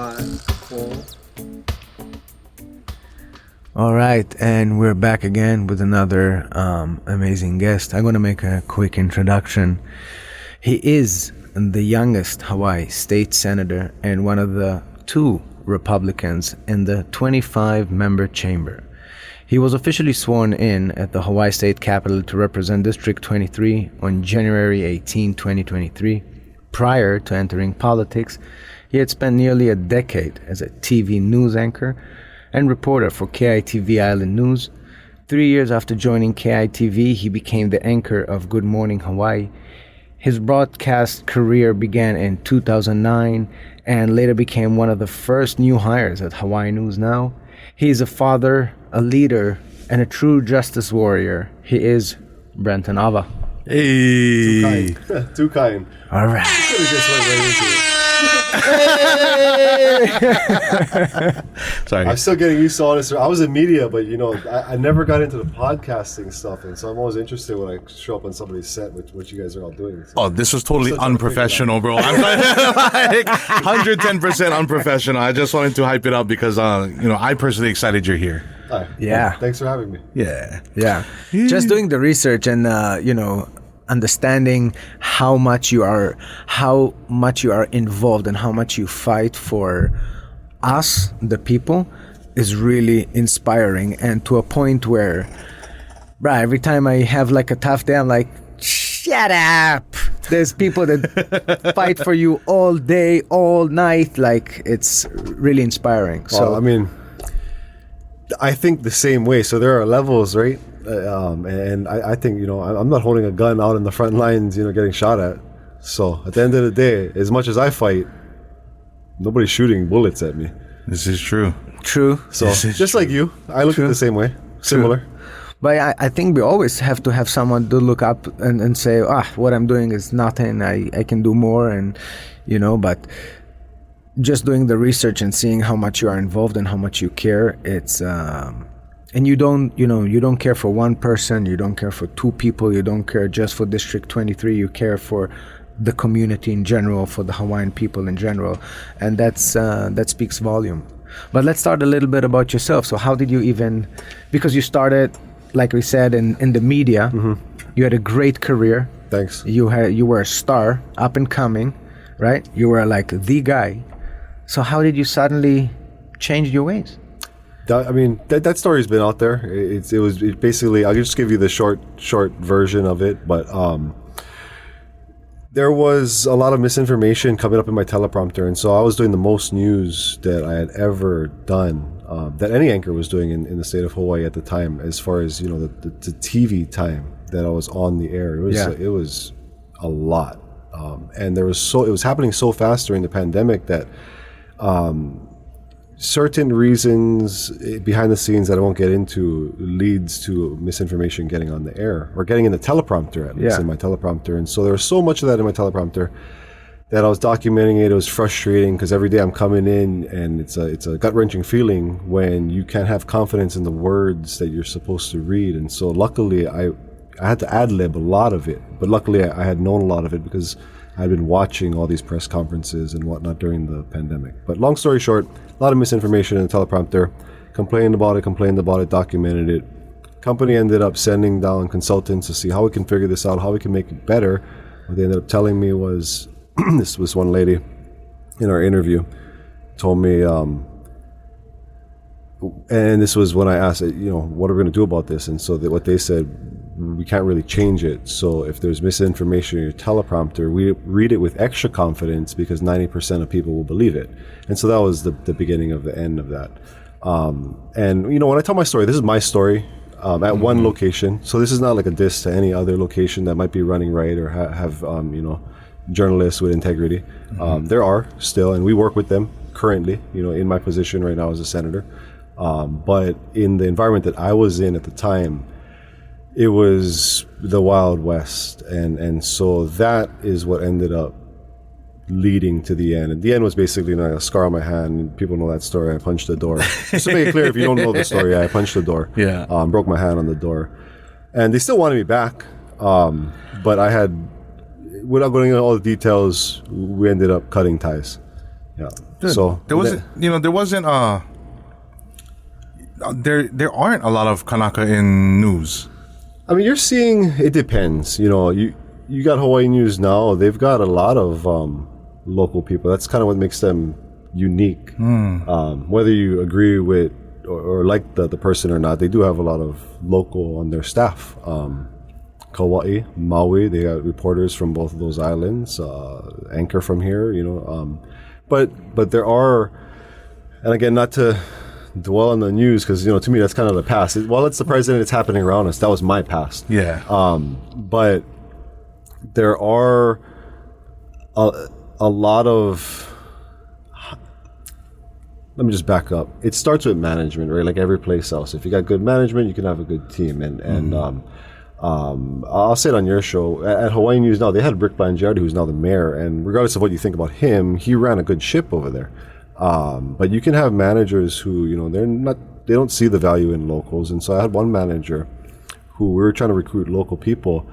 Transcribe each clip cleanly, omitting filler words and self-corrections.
5, 4. All right, and we're back again with another amazing guest. I'm going to make a quick introduction. He is the youngest Hawaii State Senator and one of the 2 Republicans in the 25-member chamber. He was officially sworn in at the Hawaii State Capitol to represent District 23 on January 18, 2023. Prior to entering politics, he had spent nearly a decade as a TV news anchor and reporter for KITV Island News. 3 years after joining KITV, he became the anchor of Good Morning Hawaii. His broadcast career began in 2009 and later became one of the first new hires at Hawaii News Now. He is a father, a leader, and a true justice warrior. He is Brenton Awa. Hey. Too kind. All right. We just went right into it. Sorry. I'm still getting used to all this. I was in media, but I never got into the podcasting stuff, and so I'm always interested when I show up on somebody's set, what you guys are all doing. So. Oh, this was totally unprofessional, bro. I'm like 110% unprofessional. I just wanted to hype it up because, I personally excited you're here. Hi. Yeah. Well, thanks for having me. Yeah. Just doing the research and, understanding how much you are involved and how much you fight for us, the people, is really inspiring. And to a point where, every time I have like a tough day, I'm like, shut up. There's people that fight for you all day, all night. Like, it's really inspiring. Well, I think the same way. So there are levels, right? And I think, I'm not holding a gun out in the front lines, getting shot at. So at the end of the day, as much as I fight, nobody's shooting bullets at me. This is true. True. So just like you, I look at it the same way. Similar. But I think we always have to have someone to look up and say, what I'm doing is nothing. I can do more. And, but just doing the research and seeing how much you are involved and how much you care, it's... And you don't care for one person, you don't care for 2 people, you don't care just for District 23, you care for the community in general, for the Hawaiian people in general. And that speaks volume. But let's start a little bit about yourself. So how did you because you started, like we said, in the media, You had a great career. Thanks. You were a star, up and coming, right? You were like the guy. So how did you suddenly change your ways? That story's been out there. It was basically, I'll just give you the short version of it, but there was a lot of misinformation coming up in my teleprompter, and so I was doing the most news that I had ever done, that any anchor was doing in the state of Hawaii at the time, as far as, the TV time that I was on the air. It was a lot. And it was happening so fast during the pandemic that certain reasons behind the scenes that I won't get into leads to misinformation getting on the air, or getting in the teleprompter, at least in my teleprompter. And so there was so much of that in my teleprompter that I was documenting it. It was frustrating because every day I'm coming in and it's a gut-wrenching feeling when you can't have confidence in the words that you're supposed to read. And so luckily I had to ad-lib a lot of it, but luckily I had known a lot of it because I'd been watching all these press conferences and whatnot during the pandemic. But long story short, a lot of misinformation in the teleprompter. Complained about it, documented it. Company ended up sending down consultants to see how we can figure this out, how we can make it better. What they ended up telling me was, this was one lady in our interview, told me, and this was when I asked, what are we going to do about this? And so what they said, we can't really change it. So if there's misinformation in your teleprompter, we read it with extra confidence because 90% of people will believe it. And so that was the beginning of the end of that. And when I tell my story, this is my story at one location. So this is not like a diss to any other location that might be running right or have journalists with integrity. There are still, and we work with them currently, in my position right now as a senator. But in the environment that I was in at the time, it was the Wild West. And so that is what ended up leading to the end. And the end was basically a scar on my hand. People know that story. I punched the door. Just to make it clear, if you don't know the story, I punched the door. Yeah. Broke my hand on the door. And they still wanted me back. But I had, without going into all the details, we ended up cutting ties. Yeah. Good. So there wasn't there aren't a lot of Kanaka in news. I mean, you're seeing, it depends. You got Hawaii News now. They've got a lot of local people. That's kind of what makes them unique. Whether you agree with or like the person or not, they do have a lot of local on their staff. Kauai, Maui, they got reporters from both of those islands. Anchor from here, but there are, and again, not to dwell on the news, because to me that's kind of the past. While it's the present, it's happening around us. That was my past. Yeah. But there are a lot of. Let me just back up. It starts with management, right? Like every place else. If you got good management, you can have a good team. And I'll say it on your show. At Hawaiian News now, they had Rick Blangiardi, who's now the mayor. And regardless of what you think about him, he ran a good ship over there. But you can have managers who, they don't see the value in locals. And so I had one manager who we were trying to recruit local people,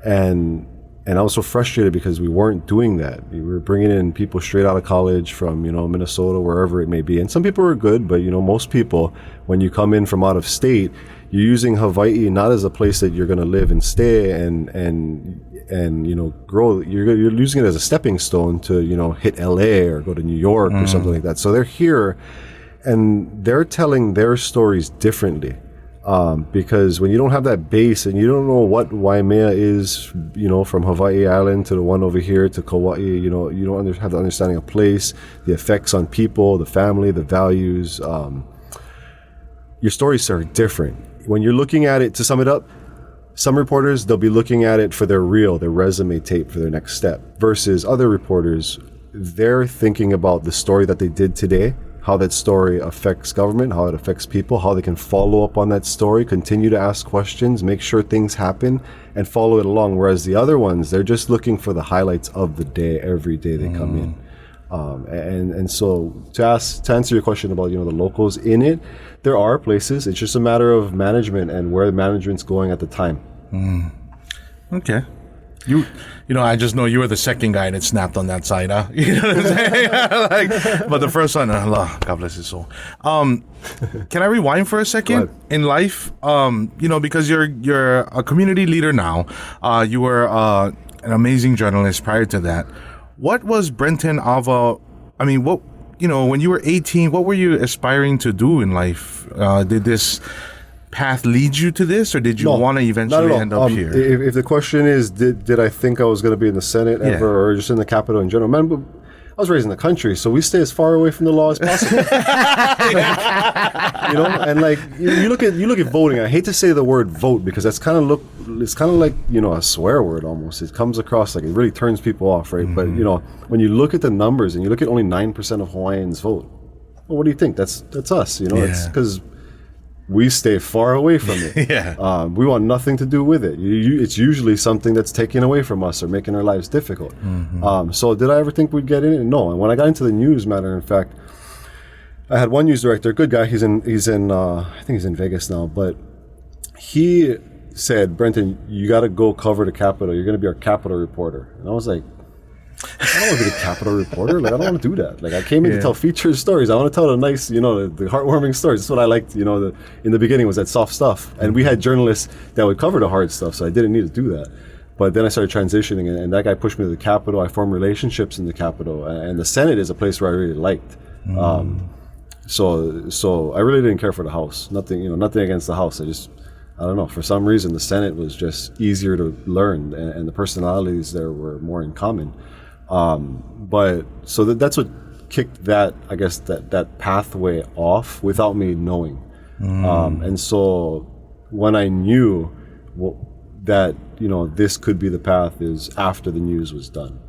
and I was so frustrated because we weren't doing that. We were bringing in people straight out of college from, Minnesota, wherever it may be. And some people are good, but, most people, when you come in from out of state, you're using Hawaii not as a place that you're going to live and stay and grow. You're using it as a stepping stone to, hit LA or go to New York or something like that. So they're here and they're telling their stories differently. Because when you don't have that base and you don't know what Waimea is, from Hawaii Island to the one over here to Kauai, you don't have the understanding of place, the effects on people, the family, the values. Your stories are different. When you're looking at it, to sum it up, some reporters, they'll be looking at it for their resume tape for their next step, versus other reporters, they're thinking about the story that they did today, how that story affects government, how it affects people, how they can follow up on that story, continue to ask questions, make sure things happen, and follow it along. Whereas the other ones, they're just looking for the highlights of the day every day they come in. And so to answer your question about, the locals in it, there are places. It's just a matter of management and where the management's going at the time. Okay. I just know you were the second guy that snapped on that side, huh? You know what I'm saying? But the first one, Allah, God bless his soul. Can I rewind for a second in life? Because you're a community leader now. You were an amazing journalist prior to that. What was Brenton Awa? I mean, when you were 18, what were you aspiring to do in life? Did this path lead you to this, or did you want to eventually end up here? If the question is, did I think I was going to be in the Senate ever, or just in the Capitol in general? Man, I was raised in the country, so we stay as far away from the law as possible. And like you look at voting. I hate to say the word vote because it's kind of like a swear word almost. It comes across like it really turns people off, right? But when you look at the numbers and you look at only 9% of Hawaiians vote, well, what do you think? That's us. It's because we stay far away from it. We want nothing to do with it. It's usually something that's taken away from us or making our lives difficult. So did I ever think we'd get in it? No. And when I got into the news, matter of fact, I had one news director, good guy. He's in I think he's in Vegas now, but he said, Brenton, you got to go cover the Capitol. You're going to be our Capitol reporter. And I was like, I don't want to be the Capitol reporter. Like, I don't want to do that. Like, I came in to tell featured stories. I want to tell the nice, the heartwarming stories. That's what I liked, in the beginning was that soft stuff. And we had journalists that would cover the hard stuff, so I didn't need to do that. But then I started transitioning, and that guy pushed me to the Capitol. I formed relationships in the Capitol. And the Senate is a place where I really liked. So I really didn't care for the House. Nothing against the House. I don't know. For some reason, the Senate was just easier to learn, and the personalities there were more in common. But so that's what kicked that, I guess, that pathway off without me knowing. And so when I knew that, this could be the path is after the news was done.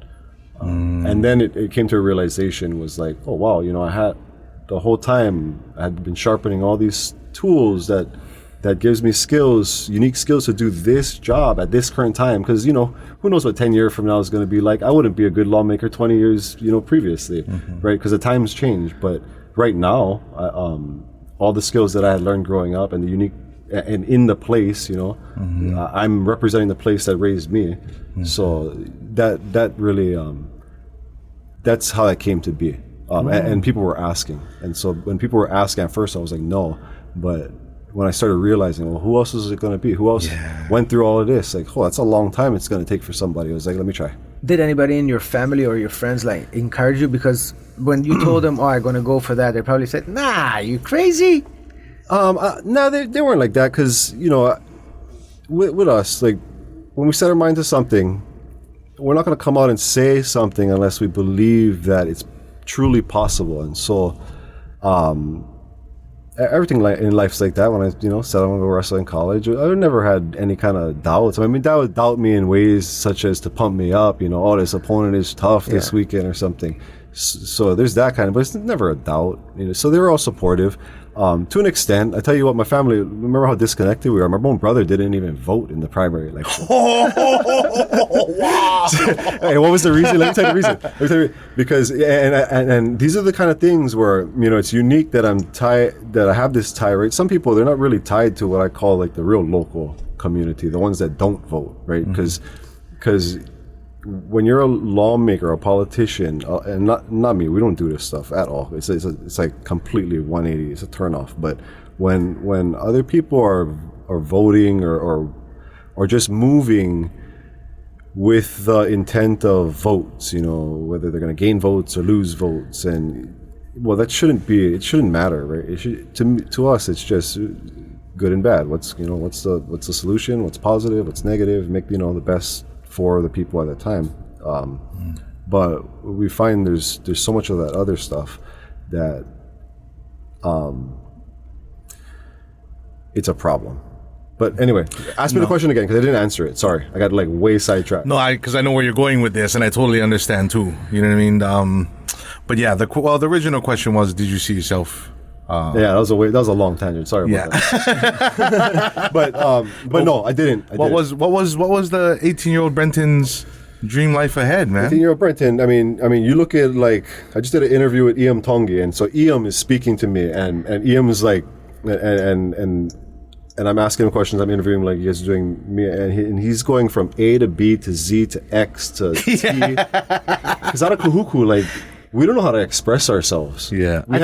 And then it came to a realization was like, oh, wow, I had the whole time I had been sharpening all these tools that gives me unique skills to do this job at this current time. Because, who knows what 10 years from now is going to be like. I wouldn't be a good lawmaker 20 years, previously, right? Because the times change. But right now, all the skills that I had learned growing up and the unique, and in the place, I'm representing the place that raised me. So that really, that's how that came to be. and people were asking. And so when people were asking at first, I was like, no. But when I started realizing, well, who else is it going to be? Who else went through all of this? Like, oh, that's a long time it's going to take for somebody. I was like, let me try. Did anybody in your family or your friends like encourage you? Because when you told them, oh, I'm going to go for that, they probably said, nah, you crazy? No, they weren't like that. Because, you know, with us, like, when we set our mind to something, we're not going to come out and say something unless we believe that it's truly possible. And so everything in life's like that. When I, you know, said I'm going to go wrestle in college, I never had any kind of doubts. I mean, that would doubt me in ways such as to pump me up, you know, oh, this opponent is tough this weekend or something. So there's that kind of, but it's never a doubt. You know, so they were all supportive. To an extent, I tell you what, my family, remember how disconnected we are? My own brother didn't even vote in the primary election. Wow. Hey, what was the reason? Let me tell you the reason. Because, and these are the kind of things where, you know, it's unique that that I have this tie, right? Some people, they're not really tied to what I call like the real local community, the ones that don't vote, right? Because when you're a lawmaker, a politician, and not me, we don't do this stuff at all. It's like completely 180. It's a turnoff. But when other people are voting or just moving with the intent of votes, you know, whether they're going to gain votes or lose votes, and well, it shouldn't matter, right? It should, to us, it's just good and bad. What's the solution? What's positive? What's negative? Make, you know, the best for the people at that time. But we find there's so much of that other stuff that it's a problem. But anyway, ask me the question again, because I didn't answer it. Sorry, I got like way sidetracked. No, because I know where you're going with this, and I totally understand too. You know what I mean? But yeah, the original question was, did you see yourself? Yeah, that was a long tangent. Sorry about that. but no, I didn't. What was the 18-year-old Brenton's dream life ahead, man? 18-year-old Brenton. I mean, you look at, like, I just did an interview with Iam Tongi, and so Iam is speaking to me, and Iam is like, and I'm asking him questions. I'm interviewing him like you guys are doing me, and he's going from A to B to Z to X to T. Because out of Kahuku, like, we don't know how to express ourselves. Yeah, I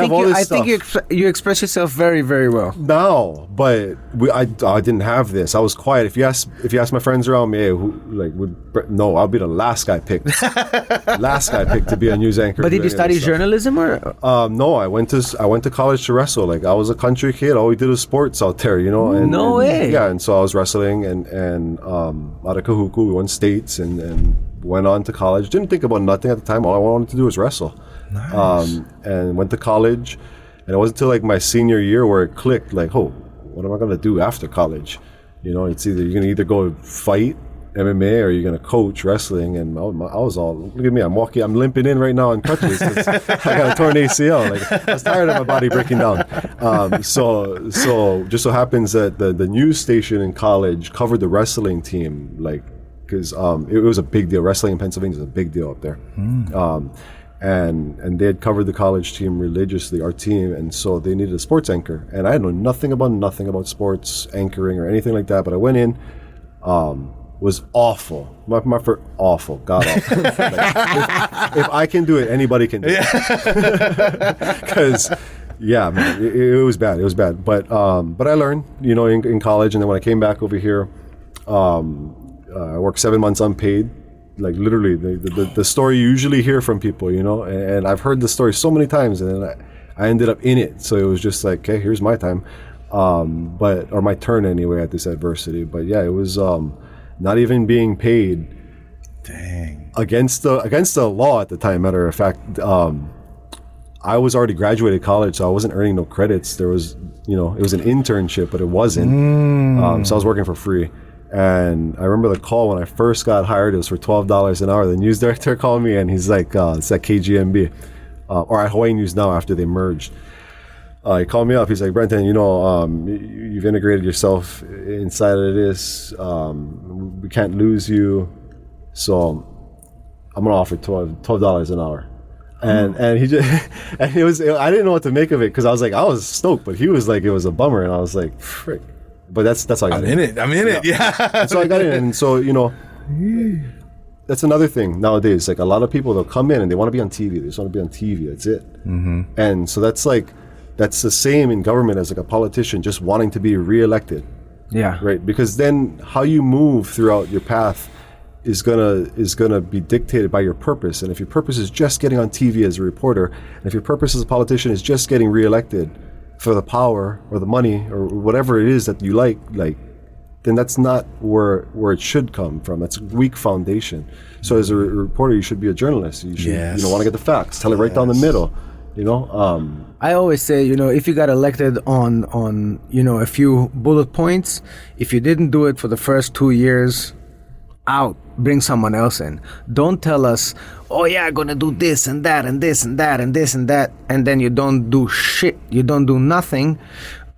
think you express yourself very, very well. No, but I didn't have this. I was quiet. If you ask my friends around me, hey, no, I'll be the last guy picked. Last guy picked to be a news anchor. But did you study journalism or? No, I went to college to wrestle. Like, I was a country kid. All we did was sports out there, you know. No way. Yeah, and so I was wrestling and out of Kahuku, we won states and went on to college. Didn't think about nothing at the time. All I wanted to do was wrestle. Nice. And went to college, and it wasn't until like my senior year where it clicked. Like, oh, what am I gonna do after college? You know, it's you're gonna either go fight MMA or you're gonna coach wrestling. And I was all, look at me, I'm limping in right now on crutches. I got a torn ACL. Like, I was tired of my body breaking down. So just so happens that the news station in college covered the wrestling team, like, because it was a big deal. Wrestling in Pennsylvania is a big deal up there. And they had covered the college team religiously, our team, and so they needed a sports anchor. And I know nothing about sports anchoring or anything like that, but I went in, was awful. My first, awful, god awful. Like, if I can do it, anybody can do it. Because, yeah, man, it was bad. It was bad. But I learned, you know, in college, and then when I came back over here, I worked 7 months unpaid. Like, literally, the story you usually hear from people, you know, and I've heard the story so many times, and then I ended up in it. So it was just like, okay, here's my time, or my turn anyway at this adversity. But yeah, it was not even being paid. Dang. Against the law at the time. Matter of fact, I was already graduated college, so I wasn't earning no credits. There was, you know, it was an internship, but it wasn't. So I was working for free. And I remember the call when I first got hired. It was for $12 an hour. The news director called me, and he's like, it's at KGMB, or at Hawaiian News Now after they merged. He called me up. He's like, Brenton, you know, you've integrated yourself inside of this. We can't lose you. So I'm going to offer $12 an hour. And he just, and it was, I didn't know what to make of it, because I was stoked, but he was like, it was a bummer. And I was like, frick. But that's how I got I'm in it. Yeah. And so I got in, and so, you know, that's another thing nowadays. Like a lot of people, they'll come in and they want to be on TV. They just want to be on TV. That's it. And so that's the same in government as like a politician just wanting to be reelected. Yeah. Right. Because then how you move throughout your path is gonna be dictated by your purpose. And if your purpose is just getting on TV as a reporter, and if your purpose as a politician is just getting reelected for the power or the money or whatever it is that you like, then that's not where it should come from. That's a weak foundation. So as a reporter, you should be a journalist. You should want to get the facts, tell it right down the middle. I always say, if you got elected on a few bullet points, if you didn't do it for the first 2 years, out, bring someone else in. Don't tell us, oh yeah, I'm gonna do this and that and this and that and this and that, and then you don't do shit. You don't do nothing.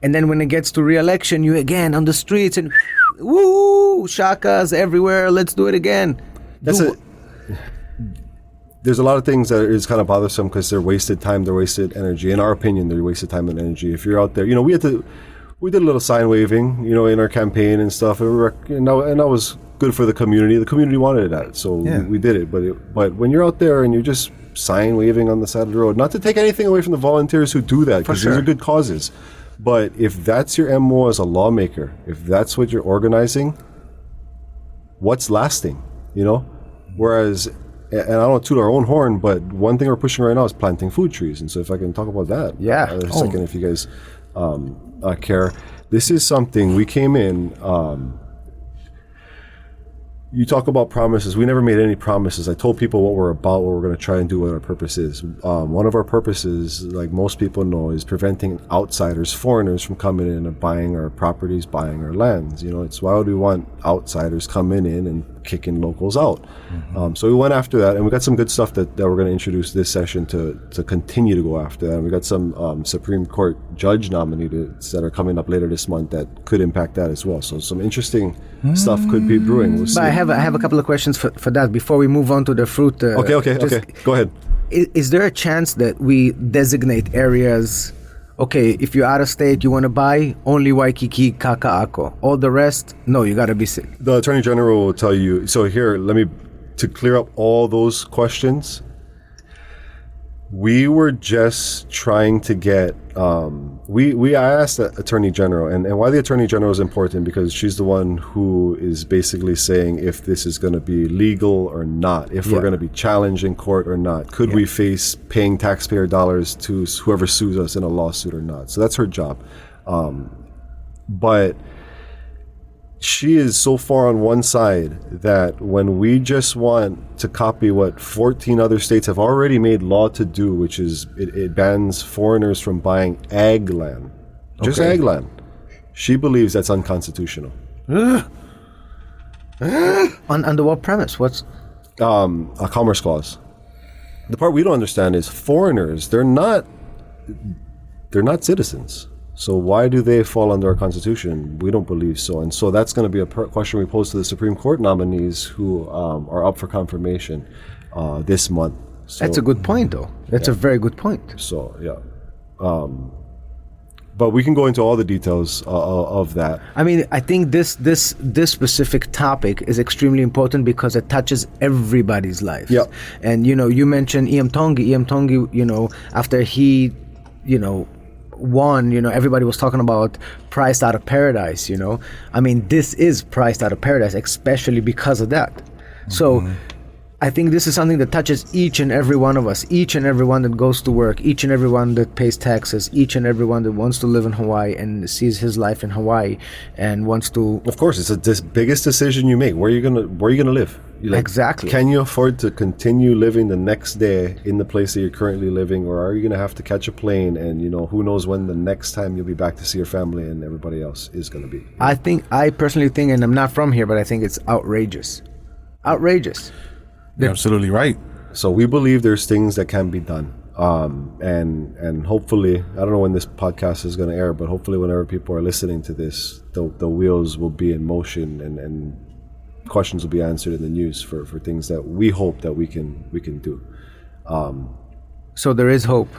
And then when it gets to re-election, you again on the streets and woo, shakas everywhere. Let's do it again. There's a lot of things that is kind of bothersome because they're wasted time, they're wasted energy. In our opinion, they're wasted time and energy. If you're out there, we did a little sign waving, in our campaign and stuff, and that was good for the community. The community wanted that, so we did it. But when you're out there and you're just sign waving on the side of the road, not to take anything away from the volunteers who do that, because these are good causes. But if that's your MO as a lawmaker, if that's what you're organizing, what's lasting, Whereas, and I don't toot our own horn, but one thing we're pushing right now is planting food trees. And so if I can talk about that a second, if you guys care. This is something we came in, you talk about promises. We never made any promises. I told people what we're about, what we're going to try and do, what our purpose is. One of our purposes, like most people know, is preventing outsiders, foreigners, from coming in and buying our properties, buying our lands. It's why would we want outsiders coming in and kicking locals out? So we went after that, and we got some good stuff that we're going to introduce this session to continue to go after that. And we got some Supreme Court judge nominees that are coming up later this month that could impact that as well. So some interesting stuff could be brewing. We'll see. But I have a couple of questions for that before we move on to the fruit. Okay. Go ahead. Is there a chance that we designate areas? Okay, if you're out of state, you want to buy only Waikiki, Kaka'ako. All the rest, no, you got to be sick. The Attorney General will tell you. So here, to clear up all those questions, we were just trying to get, I asked the Attorney General, and why the Attorney General is important, because she's the one who is basically saying if this is going to be legal or not, if we're going to be challenged in court or not. Could we face paying taxpayer dollars to whoever sues us in a lawsuit or not? So that's her job. But she is so far on one side that when we just want to copy what 14 other states have already made law to do, which is it bans foreigners from buying ag land, just ag land, she believes that's unconstitutional. Under what premise? What's a commerce clause? The part we don't understand is foreigners, they're not citizens. So why do they fall under our Constitution? We don't believe so. And so that's going to be a question we pose to the Supreme Court nominees who are up for confirmation this month. So, that's a good point, though. That's a very good point. So, but we can go into all the details of that. I mean, I think this specific topic is extremely important because it touches everybody's life. Yeah. And, you mentioned Iam Tongi, after he, won, everybody was talking about priced out of paradise, I mean, this is priced out of paradise, especially because of that. So I think this is something that touches each and every one of us, each and every one that goes to work, each and every one that pays taxes, each and every one that wants to live in Hawaii and sees his life in Hawaii and wants to. Of course, it's the biggest decision you make. Where are you gonna live? Exactly. Can you afford to continue living the next day in the place that you're currently living, or are you gonna have to catch a plane and who knows when the next time you'll be back to see your family and everybody else is gonna be? I personally think, and I'm not from here, but I think it's outrageous. You're absolutely right. So we believe there's things that can be done. And hopefully, I don't know when this podcast is going to air, but hopefully whenever people are listening to this, the wheels will be in motion and questions will be answered in the news for things that we hope that we can do. So there is hope.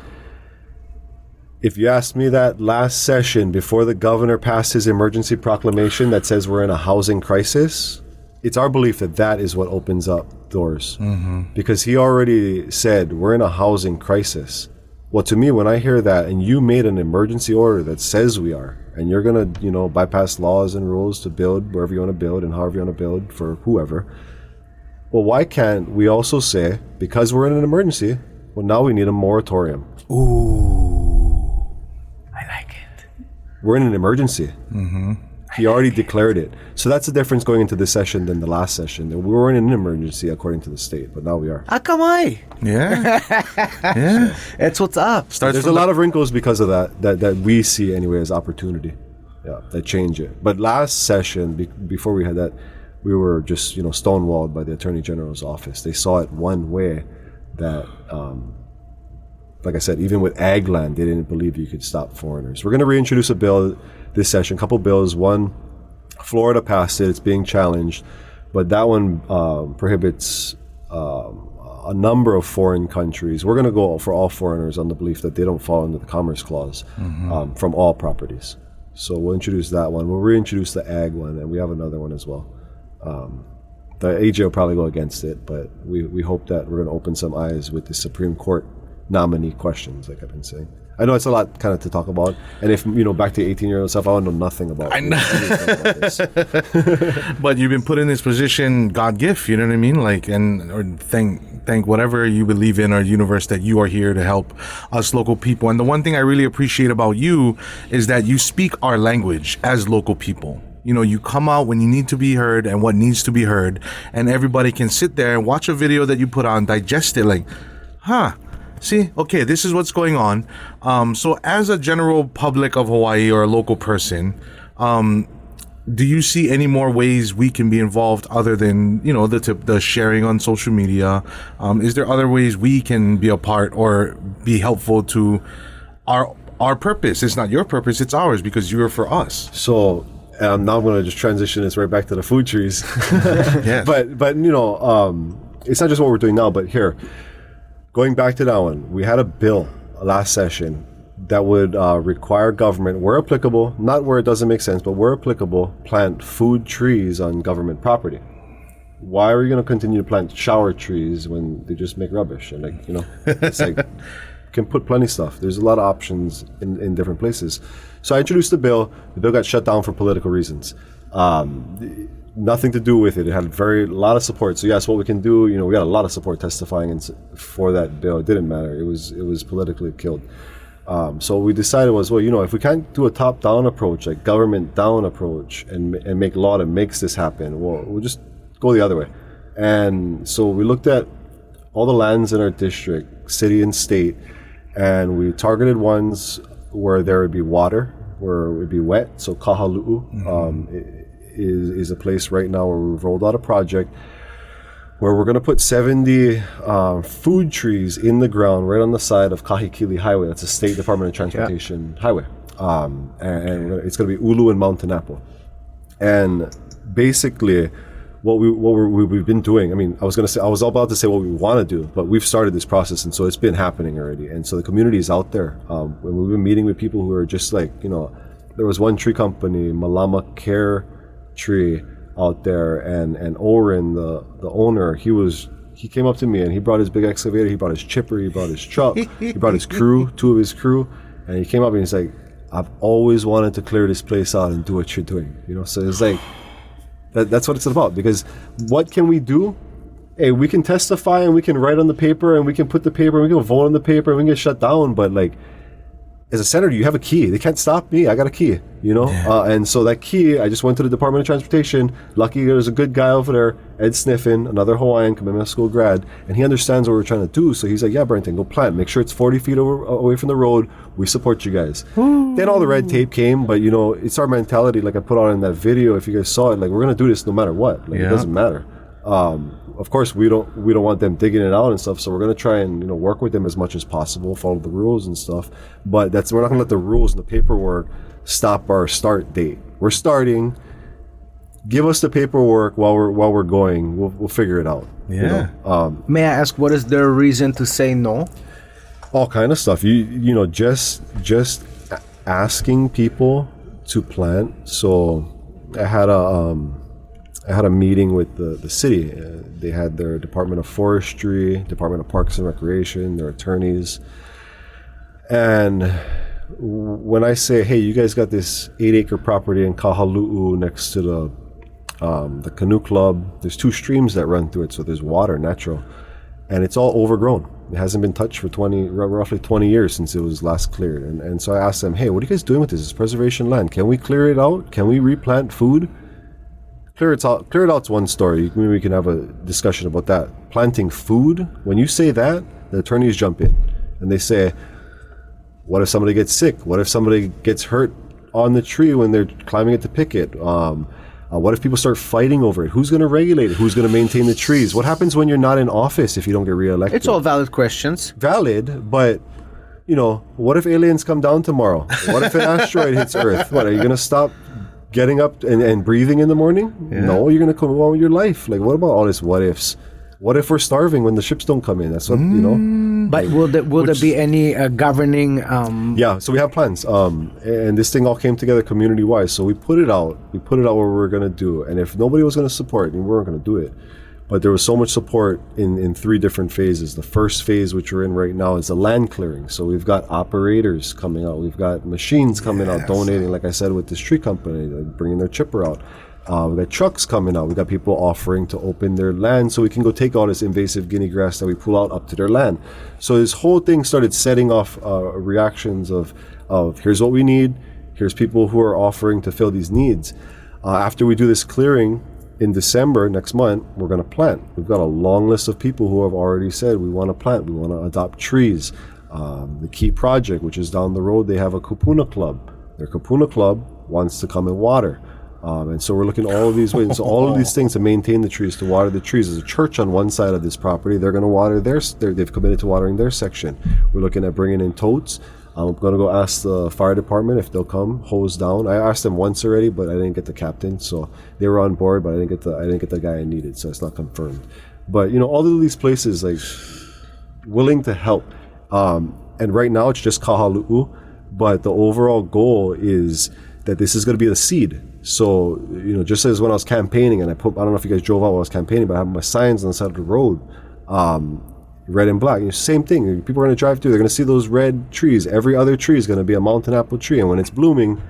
If you asked me that last session before the governor passed his emergency proclamation that says we're in a housing crisis, it's our belief that that is what opens up doors, because he already said we're in a housing crisis. Well, to me, when I hear that, and you made an emergency order that says we are, and you're gonna, bypass laws and rules to build wherever you want to build and however you want to build for whoever. Well, why can't we also say, because we're in an emergency, well, now we need a moratorium. Ooh, I like it. We're in an emergency. He already declared it. So that's the difference going into this session than the last session. We were in an emergency according to the state, but now we are. Akamai. Yeah. Yeah. That's what's up. There's a lot of wrinkles because of that we see anyway as opportunity. Yeah, that change it. But last session, before we had that, we were just, stonewalled by the Attorney General's office. They saw it one way that, like I said, even with ag land, they didn't believe you could stop foreigners. We're going to reintroduce a bill this session, a couple bills. One, Florida passed it. It's being challenged. But that one prohibits a number of foreign countries. We're going to go for all foreigners on the belief that they don't fall under the Commerce Clause from all properties. So we'll introduce that one. We'll reintroduce the ag one, and we have another one as well. The AJ will probably go against it, but we hope that we're going to open some eyes with the Supreme Court nominee questions, like I've been saying. I know it's a lot kind of to talk about, and if back to 18-year-old stuff, I don't know nothing about. I know. About this. But you've been put in this position, God gift. You know what I mean? Or thank whatever you believe in or universe that you are here to help us local people. And the one thing I really appreciate about you is that you speak our language as local people. You come out when you need to be heard and what needs to be heard, and everybody can sit there and watch a video that you put on, digest it, see, okay, this is what's going on. So as a general public of Hawaii or a local person, do you see any more ways we can be involved other than, the sharing on social media? Is there other ways we can be a part or be helpful to our purpose? It's not your purpose, it's ours, because you're for us. So now I'm going to just transition this right back to the food trees. Yes. But it's not just what we're doing now, but here, going back to that one, we had a bill last session that would require government, where applicable, not where it doesn't make sense, but where applicable, plant food trees on government property. Why are we going to continue to plant shower trees when they just make rubbish? And it's like, can put plenty of stuff. There's a lot of options in different places. So I introduced the bill. The bill got shut down for political reasons. Nothing to do with it. It had a lot of support. So yes, what we can do, we got a lot of support testifying for that bill. It didn't matter. It was politically killed. So what we decided was, if we can't do a top-down approach, like government-down approach, and make law that makes this happen, we'll just go the other way. And so we looked at all the lands in our district, city and state, and we targeted ones where there would be water, where it would be wet. So Kahalu'u is a place right now where we've rolled out a project where we're going to put 70 food trees in the ground right on the side of Kahikili Highway. That's a State Department of Transportation highway. And it's going to be Ulu and Mountain Apple. And basically, what we've been doing, I was about to say what we want to do, but we've started this process, and so it's been happening already. And so the community is out there. When we've been meeting with people who are just there was one tree company, Malama Care Tree, out there, and Oren, the owner, he came up to me and he brought his big excavator, he brought his chipper, he brought his truck, he brought his crew, 2 of his crew, and he came up and he's like, I've always wanted to clear this place out and do what you're doing, so it's like, that's what it's about, because what can we do? Hey, we can testify and we can write on the paper and we can put the paper and we can vote on the paper and we can get shut down, but as a senator, you have a key. They can't stop me. I got a key, Yeah. And so that key, I just went to the Department of Transportation. Lucky there's a good guy over there, Ed Sniffin, another Hawaiian, Kamehameha School grad, and he understands what we're trying to do. So he's like, yeah, Brenton, go plant. Make sure it's 40 feet away from the road. We support you guys. Then all the red tape came, but, it's our mentality, like I put on in that video, if you guys saw it, we're going to do this no matter what. It doesn't matter. Of course, we don't want them digging it out and stuff, so we're going to try and work with them as much as possible, follow the rules and stuff. But we're not going to let the rules and the paperwork stop our start date. We're starting. Give us the paperwork while we're going. We'll figure it out. Yeah. May I ask, what is their reason to say no? All kind of stuff. Just asking people to plant. So I had I had a meeting with the city. They had their Department of Forestry, Department of Parks and Recreation, their attorneys. And when I say, hey, you guys got this 8-acre property in Kahalu'u next to the canoe club, there's 2 streams that run through it, so there's water, natural. And it's all overgrown. It hasn't been touched for roughly 20 years since it was last cleared. And so I asked them, hey, what are you guys doing with this? It's preservation land. Can we clear it out? Can we replant food? Clear it out's one story. Maybe we can have a discussion about that. Planting food, when you say that, the attorneys jump in. And they say, what if somebody gets sick? What if somebody gets hurt on the tree when they're climbing it to pick it? What if people start fighting over it? Who's going to regulate it? Who's going to maintain the trees? What happens when you're not in office if you don't get reelected? It's all valid questions. Valid, but what if aliens come down tomorrow? What if an asteroid hits Earth? What, are you going to stop getting up and breathing in the morning? Yeah. No, you're going to go on with your life. Like, what about all this what ifs? What if we're starving when the ships don't come in? That's what, But will there be any governing... Yeah, so we have plans. And this thing all came together community-wise. So we put it out. We put it out what we were going to do. And if nobody was going to support it, we weren't going to do it. But there was so much support in 3 different phases. The first phase, which we're in right now, is the land clearing. So we've got operators coming out. We've got machines coming out, donating, like I said, with this tree company, bringing their chipper out. We've got trucks coming out. We've got people offering to open their land so we can go take all this invasive guinea grass that we pull out up to their land. So this whole thing started setting off reactions of here's what we need. Here's people who are offering to fill these needs. After we do this clearing in December next month, we're going to plant. We've got a long list of people who have already said we want to plant. We want to adopt trees. The Key Project, which is down the road, they have a kupuna club. Their kupuna club wants to come and water. And so we're looking at all of these ways. So all of these things to maintain the trees, to water the trees. There's a church on one side of this property. They're going to water they've committed to watering their section. We're looking at bringing in totes. I'm going to go ask the fire department if they'll come hose down. I asked them once already, but I didn't get the captain. So they were on board, but I didn't get the guy I needed. So it's not confirmed. But all of these places like willing to help. And right now it's just Kahalu'u, but the overall goal is that this is going to be the seed. So, just as when I was campaigning, and I don't know if you guys drove out when I was campaigning, but I have my signs on the side of the road, red and black. Same thing. People are going to drive through. They're going to see those red trees. Every other tree is going to be a mountain apple tree. And when it's blooming,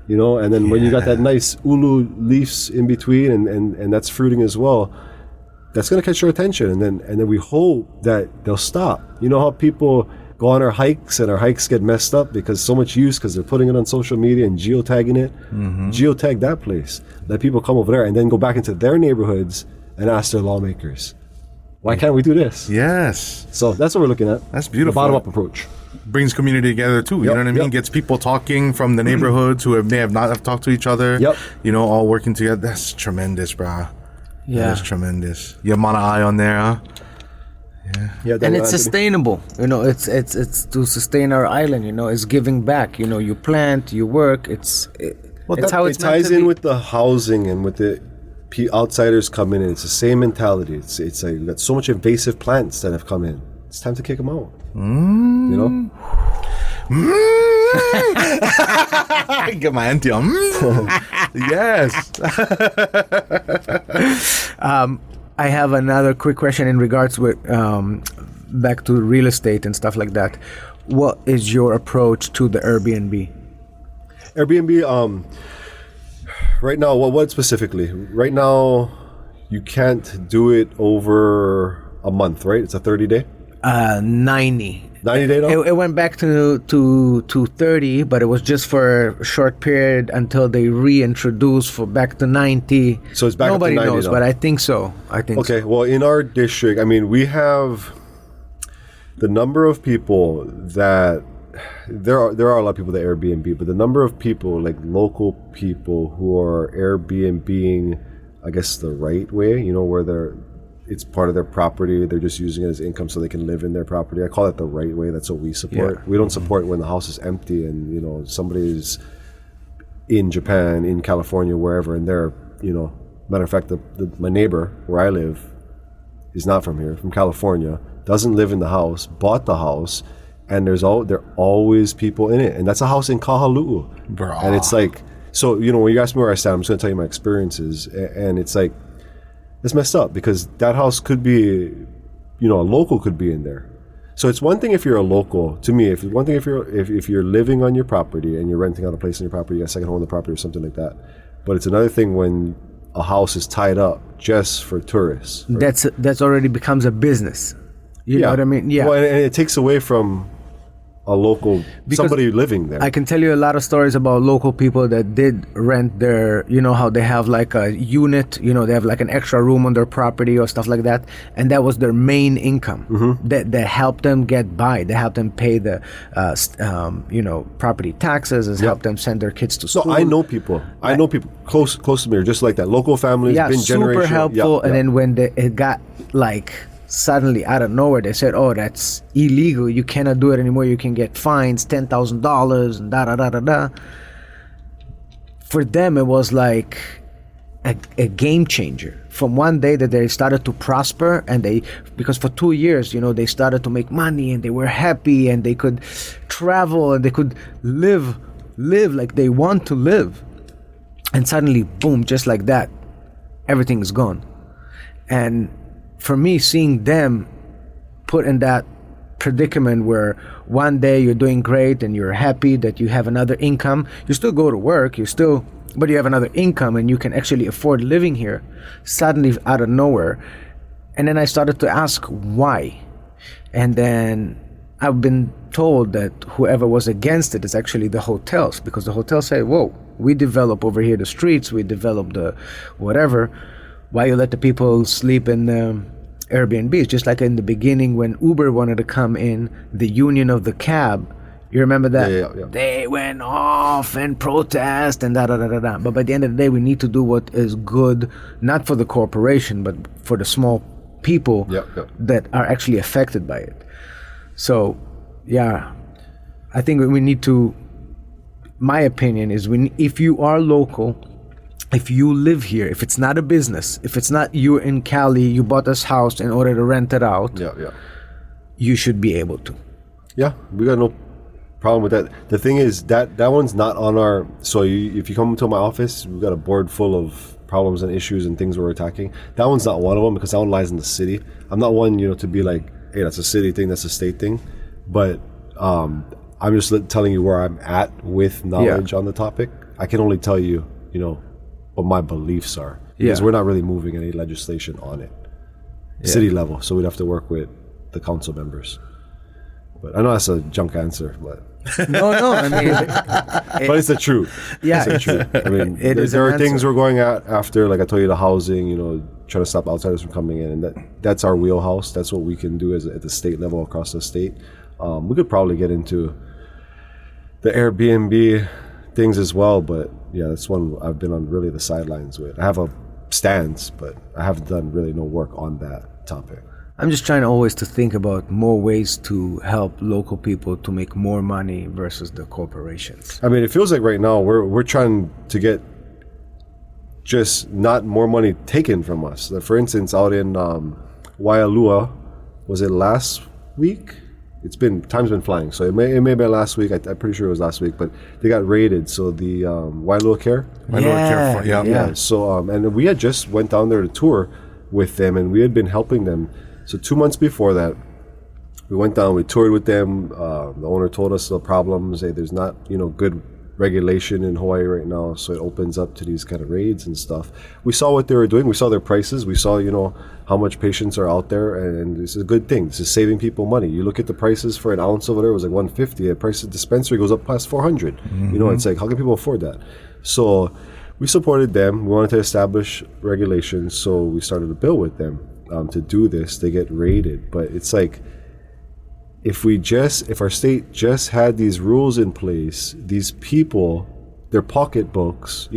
and then when you got that nice ulu leaves in between and that's fruiting as well, that's going to catch your attention. And then we hope that they'll stop. You know how people go on our hikes and our hikes get messed up because so much use because they're putting it on social media and geotagging it. Geotag that place. Let people come over there and then go back into their neighborhoods and ask their lawmakers, why can't we do this? Yes. So that's what we're looking at. That's beautiful. The bottom-up approach. Brings community together too. You know what I mean? Gets people talking from the neighborhoods who may have not have talked to each other. All working together. That's tremendous, brah. Yeah. That's tremendous. You have Mana'ai on there, huh? Yeah, and it's sustainable. It's to sustain our island. It's giving back. You plant, you work. It's how it's ties in with the housing and with the outsiders come in. And it's the same mentality. It's like we've got so much invasive plants that have come in. It's time to kick them out. Get my auntie on. Yes. I have another quick question in regards with back to real estate and stuff like that. What is your approach to the Airbnb? Airbnb, right now, what specifically? Right now, you can't do it over a month, right? It's a 30-day? 90. 90 day now? It went back to 30, but it was just for a short period until they reintroduced back to 90. So it's back up to 90 Nobody knows, now. but I think so. Okay, well, in our district, we have the number of people that there are a lot of people that Airbnb, but the number of people, like local people who are Airbnb-ing, I guess the right way, where it's part of their property. They're just using it as income so they can live in their property. I call it the right way. That's what we support. Yeah. We don't support when the house is empty and, somebody's in Japan, in California, wherever, and they're, matter of fact, my neighbor where I live is not from here, from California, doesn't live in the house, bought the house, and there are always people in it. And that's a house in Kahalu'u. Bro. And it's like, so, when you ask me where I stand, I'm just going to tell you my experiences. And it's like, It's messed up because that house could be, a local could be in there. So it's one thing if you're a local. To me, if you're living on your property and you're renting out a place on your property, you got a second home on the property or something like that. But it's another thing when a house is tied up just for tourists. Right? That's already becomes a business. You know what I mean? Yeah. Well, and it takes away from a local, somebody living there. I can tell you a lot of stories about local people that did rent their, how they have like a unit, they have like an extra room on their property or stuff like that. And that was their main income that helped them get by. They helped them pay the, property taxes, has helped them send their kids to school. So I know people. I know people close to me, just like that. Local families, been super generational. helpful. And then when it got like, suddenly out of nowhere they said, oh, that's illegal, you cannot do it anymore, you can get fines $10,000 and da. For them it was like a game changer. From one day that they started to prosper, and because for 2 years they started to make money and they were happy and they could travel and they could live like they want to live, and suddenly boom, just like that, everything is gone. And for me, seeing them put in that predicament where one day you're doing great and you're happy that you have another income, you still go to work, but you have another income and you can actually afford living here, suddenly out of nowhere. And then I started to ask why. And then I've been told that whoever was against it is actually the hotels, because the hotels say, whoa, we develop over here the streets, we develop the whatever. Why you let the people sleep in Airbnbs? Just like in the beginning when Uber wanted to come in, the union of the cab, you remember that? Yeah. They went off and protest and da. But by the end of the day, we need to do what is good, not for the corporation, but for the small people that are actually affected by it. So, yeah, I think we need to, my opinion is, if you are local, if you live here, if it's not a business, if it's not you in Cali, you bought this house in order to rent it out, you should be able to. Yeah, we got no problem with that. The thing is that one's not on our. So if you come to my office, we've got a board full of problems and issues and things we're attacking. That one's not one of them because that one lies in the city. I'm not one, to be like, hey, that's a city thing, that's a state thing. But I'm just telling you where I'm at with knowledge on the topic. I can only tell you, what my beliefs are, because we're not really moving any legislation on it, city level. So we'd have to work with the council members. But I know that's a junk answer, but no, I mean, but it's the truth. Yeah, it's the truth. I mean, there are things we're going after, like I told you, the housing. Trying to stop outsiders from coming in, and that's our wheelhouse. That's what we can do at the state level across the state. We could probably get into the Airbnb things as well, but yeah, that's one I've been on really the sidelines with. I have a stance, but I haven't done really no work on that topic. I'm just trying always to think about more ways to help local people to make more money versus the corporations. I mean, it feels like right now we're trying to get just not more money taken from us. Like for instance, out in Waialua, was it last week? Time's been flying, so it may have been last week. I'm pretty sure it was last week, but they got raided. So the Waialua Care, yeah. So and we had just went down there to tour with them, and we had been helping them. So 2 months before that, we went down, we toured with them. The owner told us the problems. Hey, there's not good regulation in Hawaii right now, so it opens up to these kind of raids and stuff. We saw what they were doing. We saw their prices. We saw how much patients are out there, and this is a good thing. This is saving people money. You look at the prices for an ounce over there, it was like $150. The price of dispensary goes up past $400. It's like, how can people afford that? So we supported them. We wanted to establish regulations, so we started a bill with them to do this. They get raided, but it's like, if our state just had these rules in place, these people, their pocketbooks,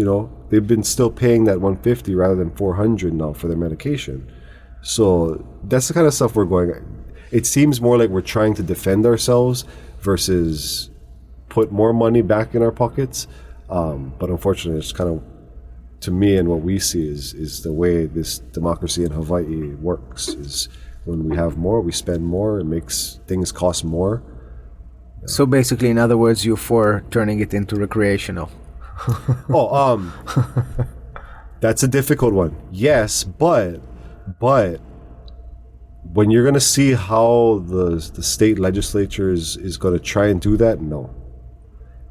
they've been still paying that $150 rather than $400 now for their medication. So that's the kind of stuff we're going. It seems more like we're trying to defend ourselves versus put more money back in our pockets. But unfortunately, it's kind of, to me and what we see is the way this democracy in Hawaii works is, when we have more, we spend more. It makes things cost more. Yeah. So basically, in other words, you're for turning it into recreational. That's a difficult one. Yes, but But when you're going to see how the state legislature is going to try and do that, no.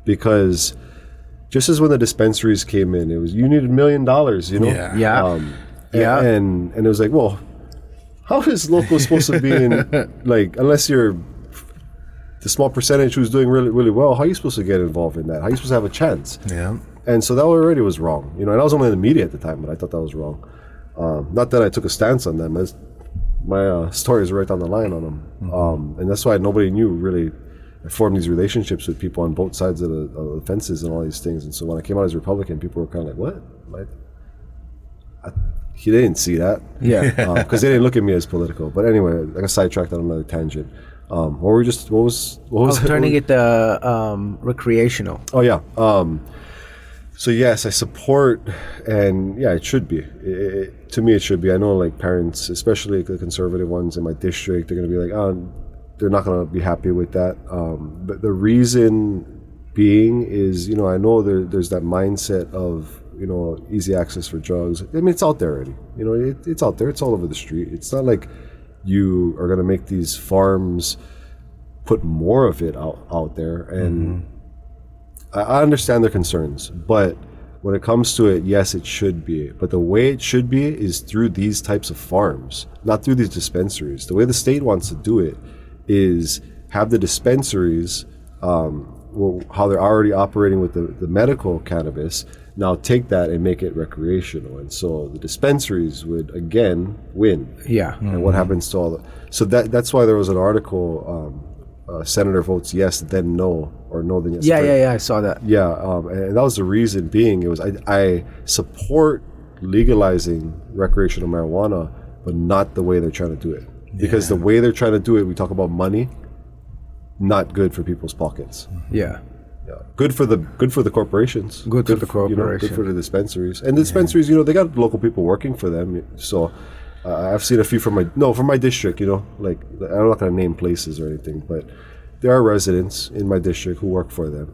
Because just as when the dispensaries came in, it was, you needed $1 million, you know? Yeah. And it was like, well, how is local supposed to be in, like, unless you're the small percentage who's doing really, really well, how are you supposed to get involved in that? How are you supposed to have a chance? Yeah. And so that already was wrong, you know, and I was only in the media at the time, but I thought that was wrong. Not that I took a stance on them. My story is right down the line on them. And that's why nobody knew really. I formed these relationships with people on both sides of the fences and all these things. And so when I came out as Republican, people were kind of like, what? They didn't see that. Yeah. Because they didn't look at me as political. But anyway, I got sidetracked on another tangent. What was turning it recreational. Oh, yeah. So yes, I support, and yeah, it should be. To me, it should be. I know, like, parents, especially the conservative ones in my district, they're going to be like, oh, they're not going to be happy with that. But the reason being is, you know, I know there's that mindset of, you know, easy access for drugs. I mean, it's out there already. You know, it's out there. It's all over the street. It's not like you are going to make these farms put more of it out there. And I understand their concerns, but when it comes to it, yes, it should be. But the way it should be is through these types of farms, not through these dispensaries. The way the state wants to do it is have the dispensaries, how they're already operating with the medical cannabis, now take that and make it recreational. And so the dispensaries would, again, win. Yeah. And what happens to all the... So that's why there was an article... Senator votes yes, then no, or no, then yes. Yeah, I saw that. Yeah, and that was the reason being. It was I support legalizing recreational marijuana, but not the way they're trying to do it. Because the way they're trying to do it, we talk about money, not good for people's pockets. Yeah. Yeah. Good for the corporations. Good for the corporations. Good for the dispensaries. And the dispensaries, you know, they got local people working for them. So I've seen a few from my district, you know, like, I'm not going to name places or anything, but there are residents in my district who work for them.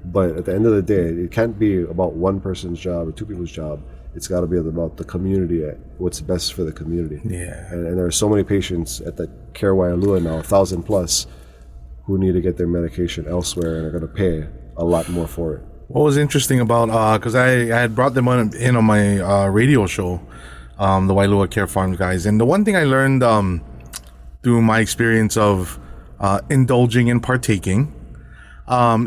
But at the end of the day, it can't be about one person's job or two people's job. It's got to be about the community, what's best for the community. Yeah. And there are so many patients at the Care Waialua now, 1,000 plus, who need to get their medication elsewhere and are going to pay a lot more for it. What was interesting about, because I had brought them in on my radio show, the Waialua Care Farms guys. And the one thing I learned through my experience of indulging and partaking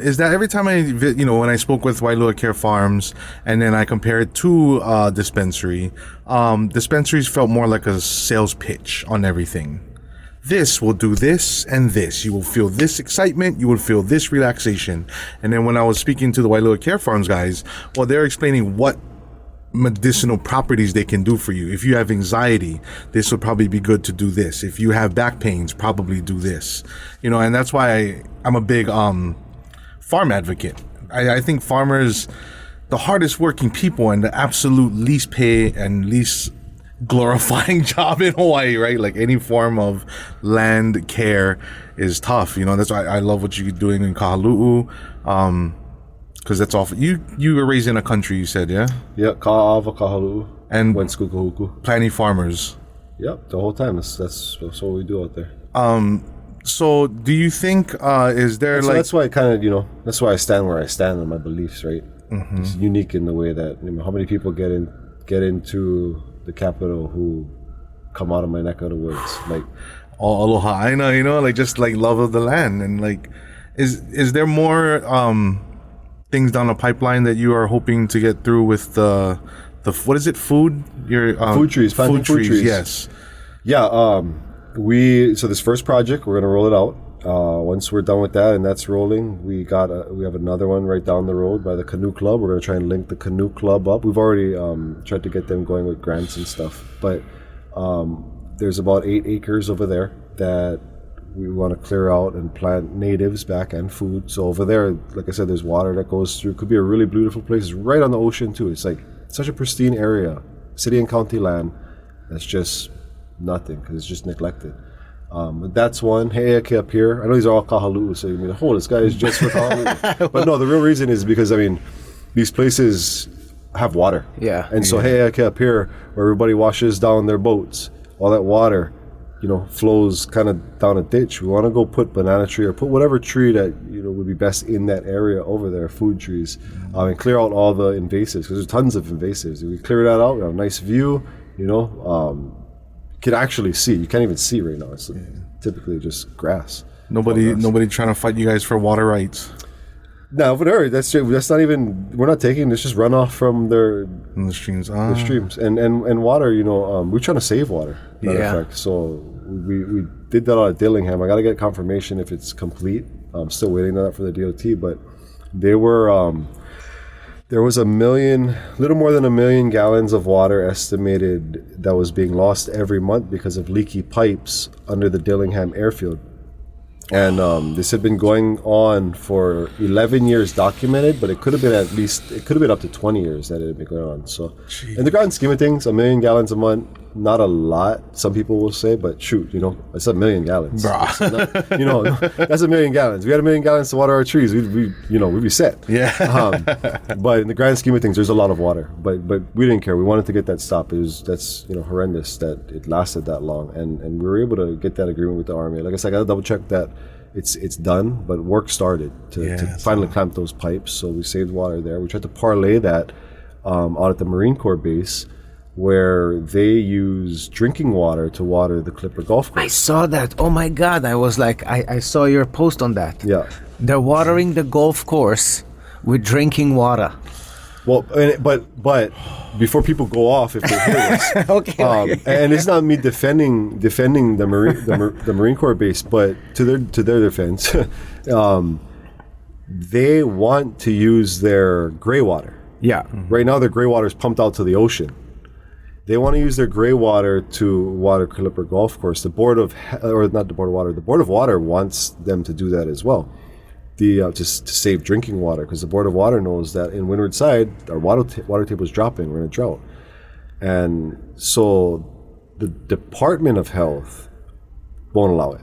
is that every time when I spoke with Waialua Care Farms and then I compare it to dispensary, dispensaries felt more like a sales pitch on everything. This will do this and this. You will feel this excitement. You will feel this relaxation. And then when I was speaking to the Waialua Care Farms guys, well, they're explaining what medicinal properties they can do for you. If you have anxiety, this would probably be good to do this. If you have back pains, probably do this. You know, and that's why I'm a big farm advocate. I think farmers, the hardest working people and the absolute least pay and least glorifying job in Hawaii, right? Like, any form of land care is tough. You know, that's why I love what you're doing in Kahalu'u. Because that's all. You were raised in a country, you said, yeah? Yeah, Ka'ava, Kahalu'u, and went Skukahuku. Planty farmers. Yep, the whole time. That's what we do out there. So do you think, is there so like... that's why I kind of, you know, that's why I stand where I stand on my beliefs, right? Mm-hmm. It's unique in the way that, you know, how many people get into the capital who come out of my neck of the woods, like... Aloha, you know, like, just like love of the land. And like, is there more things down the pipeline that you are hoping to get through with the what is it, food? Your food trees, planting food trees. Yes. Yeah, so this first project, we're gonna roll it out. Once we're done with that and that's rolling, we have another one right down the road by the Canoe Club. We're gonna try and link the Canoe Club up. We've already tried to get them going with grants and stuff, but there's about 8 acres over there that we want to clear out and plant natives back and food. So over there, like I said, there's water that goes through. Could be a really beautiful place. It's right on the ocean too. It's like such a pristine area, city and county land. That's just nothing because it's just neglected. But that's one. Heiake up here. I know these are all Kahalu'u, so you mean, this guy is just for Kahalu'u. But no, the real reason is because, I mean, these places have water. Yeah. And so, hey, okay, up here where everybody washes down their boats, all that water, flows kind of down a ditch. We want to go put banana tree or put whatever tree that, would be best in that area over there, food trees, and clear out all the invasives, because there's tons of invasives. If we clear that out, we have a nice view, you can actually see. You can't even see right now. It's typically just grass. Nobody trying to fight you guys for water rights. No, but that's not even. We're not taking. It's just runoff from the streams. The streams and water. We're trying to save water. Matter of fact. So we did that out at Dillingham. I got to get confirmation if it's complete. I'm still waiting on that for the DOT. But they were. There was little more than 1 million gallons of water estimated that was being lost every month because of leaky pipes under the Dillingham airfield. And this had been going on for 11 years documented, but it could have been up to 20 years that it had been going on. So, in the grand scheme of things, 1 million gallons a month, not a lot, some people will say, but shoot, it's 1 million gallons. That's 1 million gallons. We had 1 million gallons to water our trees, we'd be set. Yeah. But in the grand scheme of things, there's a lot of water. But we didn't care. We wanted to get that stopped. That's horrendous that it lasted that long, and we were able to get that agreement with the Army. Like I said, I got to double check that it's done, but work started to finally clamp those pipes. So we saved water there. We tried to parlay that out at the Marine Corps base, where they use drinking water to water the Clipper golf course. I saw that. Oh my God. I was like, I saw your post on that. Yeah. They're watering the golf course with drinking water. Well, but before people go off, if they hear this, okay. And it's not me defending the Marine Corps base, but to their defense, they want to use their gray water. Yeah. Right now, their gray water is pumped out to the ocean. They want to use their gray water to water Clipper Golf Course. The Board of Water wants them to do that as well. Just to save drinking water, because the Board of Water knows that in Windward Side, our water table is dropping. We're in a drought. And so the Department of Health won't allow it.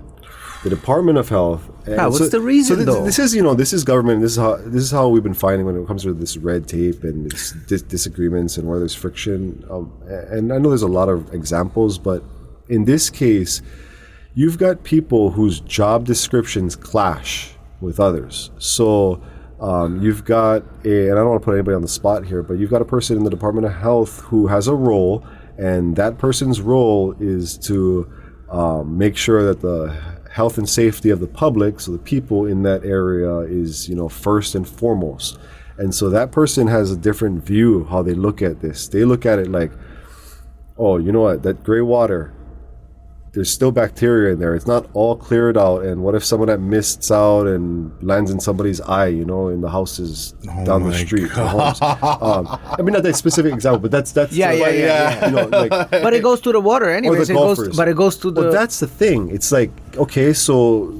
The Department of Health. What's the reason, though? This is government. This is how we've been finding when it comes to this red tape and disagreements and where there's friction. And I know there's a lot of examples, but in this case, you've got people whose job descriptions clash with others. So you've got and I don't want to put anybody on the spot here, but you've got a person in the Department of Health who has a role, and that person's role is to make sure that the health and safety of the public, so the people in that area, is first and foremost. And so that person has a different view of how they look at this. They look at it like, oh, you know what, that gray water, there's still bacteria in there. It's not all cleared out. And what if someone that mists out and lands in somebody's eye, in the houses down the street? The homes. I mean, not that specific example, but that's Yeah. But it goes to the water anyways. It goes to the... Well, that's the thing. It's like, okay, so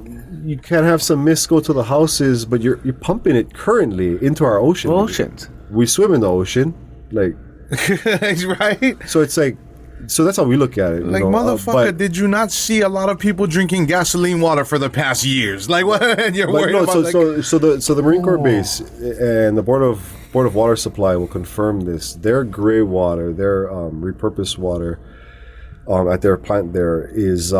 you can't have some mist go to the houses, but you're pumping it currently into our ocean. Oceans. We swim in the ocean. Like... Right? So it's like... So that's how we look at it. Like, motherfucker, did you not see a lot of people drinking gasoline water for the past years? Like, what? You're worried about so the Marine Corps base and the Board of Water Supply will confirm this. Their gray water, their repurposed water at their plant there is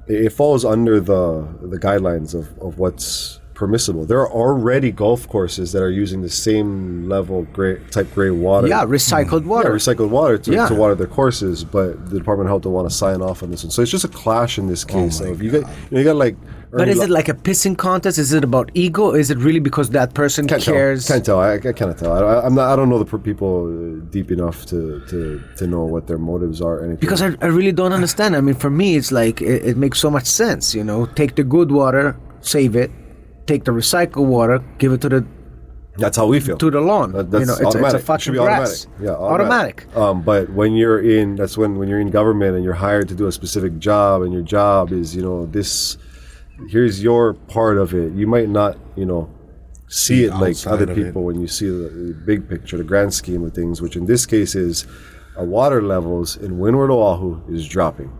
it falls under the guidelines of what's permissible. There are already golf courses that are using the same level gray water. Yeah, recycled water. Yeah, recycled water to water their courses, but the Department of Health don't want to sign off on this one. So it's just a clash in this case. You got like. But is it like a pissing contest? Is it about ego? Is it really because that person cares? Can't tell. I cannot tell. I don't know the people deep enough to know what their motives are. Anything. Because I really don't understand. I mean, for me, it's like it makes so much sense. Take the good water, save it. Take the recycled water, give it to the... That's how we feel. To the lawn. That's automatic. It's a fucking should be grass. automatic. Yeah, automatic. But when you're in government and you're hired to do a specific job, and your job is, this, here's your part of it. You might not, see it like other people when you see the big picture, the grand scheme of things, which in this case is our water levels in Windward Oahu is dropping.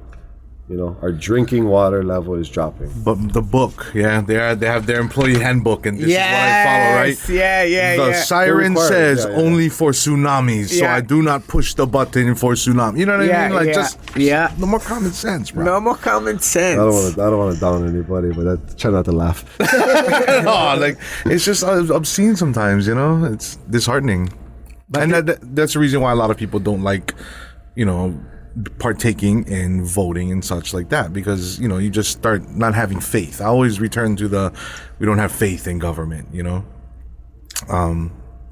You know, our drinking water level is dropping. But the book, they have their employee handbook, and this is what I follow, right? Yeah. The siren They're required, says yeah. only for tsunamis, so Yeah. I do not push the button for tsunami. You know what I mean? Like just no more common sense, bro. No more common sense. I don't want to down anybody, but try not to laugh. No, like it's just obscene sometimes. You know, it's disheartening, and that's the reason why a lot of people don't like, you know, partaking in voting and such like that, because you know you just start not having faith. I always return to we don't have faith in government, you know.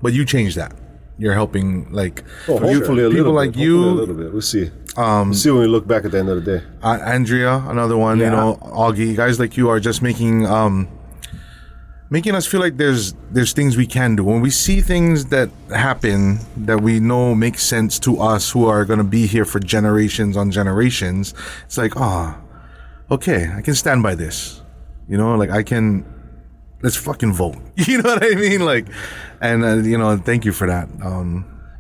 But you change that. You're helping, like Hopefully a people little like bit. you. Hopefully a little bit. We'll see. We'll see when we look back at the end of the day. Andrea, another one. You know, Augie, guys like you are just making us feel like there's things we can do. When we see things that happen that we know make sense to us who are going to be here for generations on generations, it's like, okay, I can stand by this. You know, like let's fucking vote. You know what I mean? Like, and you know, thank you for that.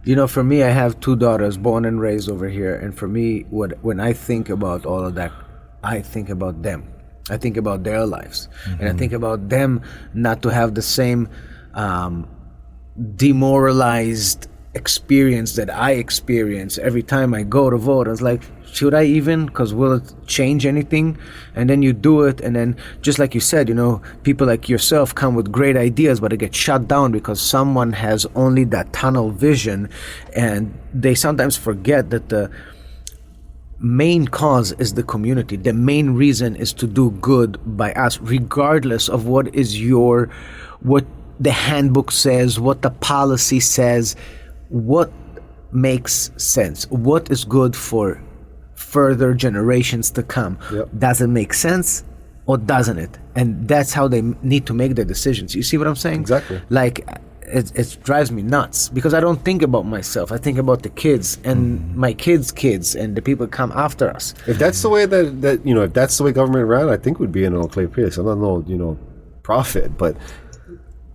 You know, for me, I have 2 daughters born and raised over here, and for me, when I think about all of that, I think about them. I think about their lives, and I think about them not to have the same demoralized experience that I experience every time I go to vote. I was like, should I even? Because will it change anything? And then you do it, and then just like you said, you know, people like yourself come with great ideas, but it gets shut down because someone has only that tunnel vision, and they sometimes forget that the main cause is the community. The main reason is to do good by us, regardless of what the handbook says, what the policy says, what makes sense, what is good for further generations to come. Yep. Does it make sense or doesn't it? And that's how they need to make their decisions. You see what I'm saying? Exactly. Like, it drives me nuts because I don't think about myself. I think about the kids and my kids' kids and the people that come after us. If that's the way that you know, if that's the way government ran, I think we'd be in an okay place. I'm not no, you know, prophet, but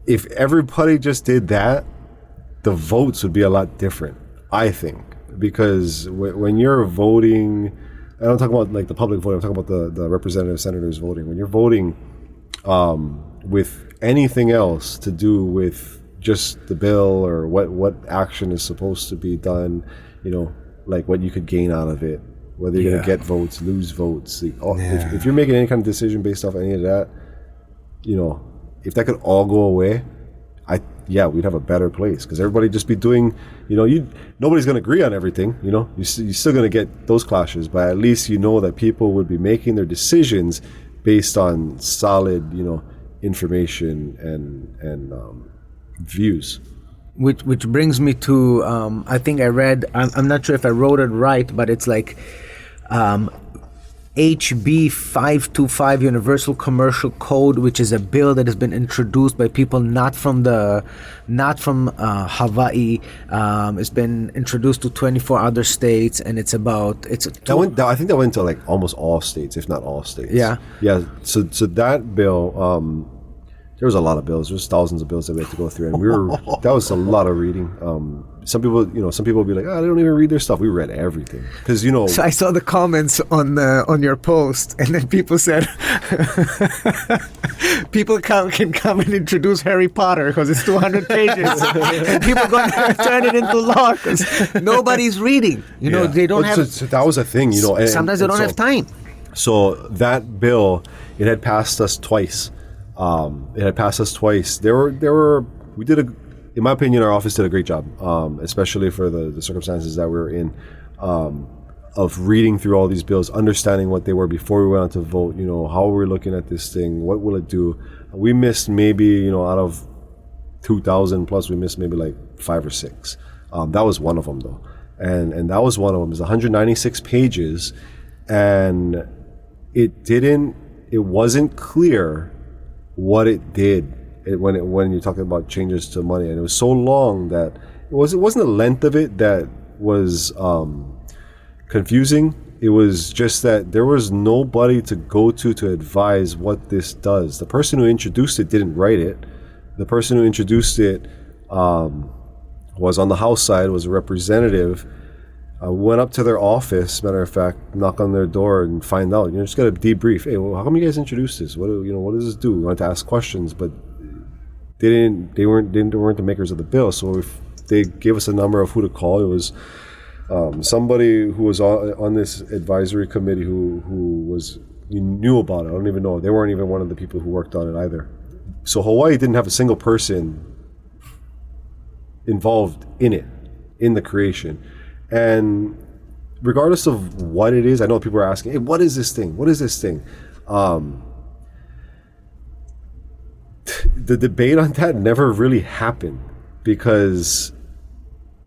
if everybody just did that, the votes would be a lot different, I think, because when you're voting, I don't talk about like the public voting, I'm talking about the representative senators voting. When you're voting with anything else to do with just the bill or what action is supposed to be done, you know, like what you could gain out of it, whether you're gonna get votes, lose votes. If you're making any kind of decision based off any of that, you know, if that could all go away, we'd have a better place, because everybody just be doing, you know, nobody's going to agree on everything, you know, you're still going to get those clashes, but at least you know that people would be making their decisions based on solid, you know, information and views. Which brings me to, I think I read, I'm not sure if I wrote it right, but it's like HB 525 Universal Commercial Code, which is a bill that has been introduced by people not from Hawaii. It's been introduced to 24 other states, and it's about I think that went to like almost all states, if not all states. Yeah. So that bill, there was a lot of bills. There was thousands of bills that we had to go through, and that was a lot of reading. Some people will be like, they don't even read their stuff. We read everything because, you know. So I saw the comments on your post, and then people said, people can come and introduce Harry Potter because it's 200 pages, and people going to turn it into law because nobody's reading. You know, they don't have. So that was a thing, you know. Sometimes they don't have time. So that bill, it had passed us twice. In my opinion, our office did a great job, especially for the circumstances that we were in, of reading through all these bills, understanding what they were before we went out to vote, you know, how we're looking at this thing, what will it do. We missed maybe, you know, out of 2,000 plus, we missed maybe like 5 or 6. That was one of them though. And that was one of them. It's 196 pages, and it wasn't clear what it did when you're talking about changes to money, and it was so long that it wasn't the length of it that was confusing. It was just that there was nobody to go to advise what this does. The person who introduced it didn't write it. The person who introduced it was on the House side, was a representative. I went up to their office, matter of fact, knock on their door and find out. Just got a debrief. Hey, well, how come you guys introduced this? What does this do? We wanted to ask questions, but they weren't the makers of the bill. So if they gave us a number of who to call, it was somebody who was on this advisory committee who knew about it. I don't even know. They weren't even one of the people who worked on it either. So Hawaii didn't have a single person involved in the creation. And regardless of what it is, I know people are asking, hey, what is this thing? What is this thing? The debate on that never really happened because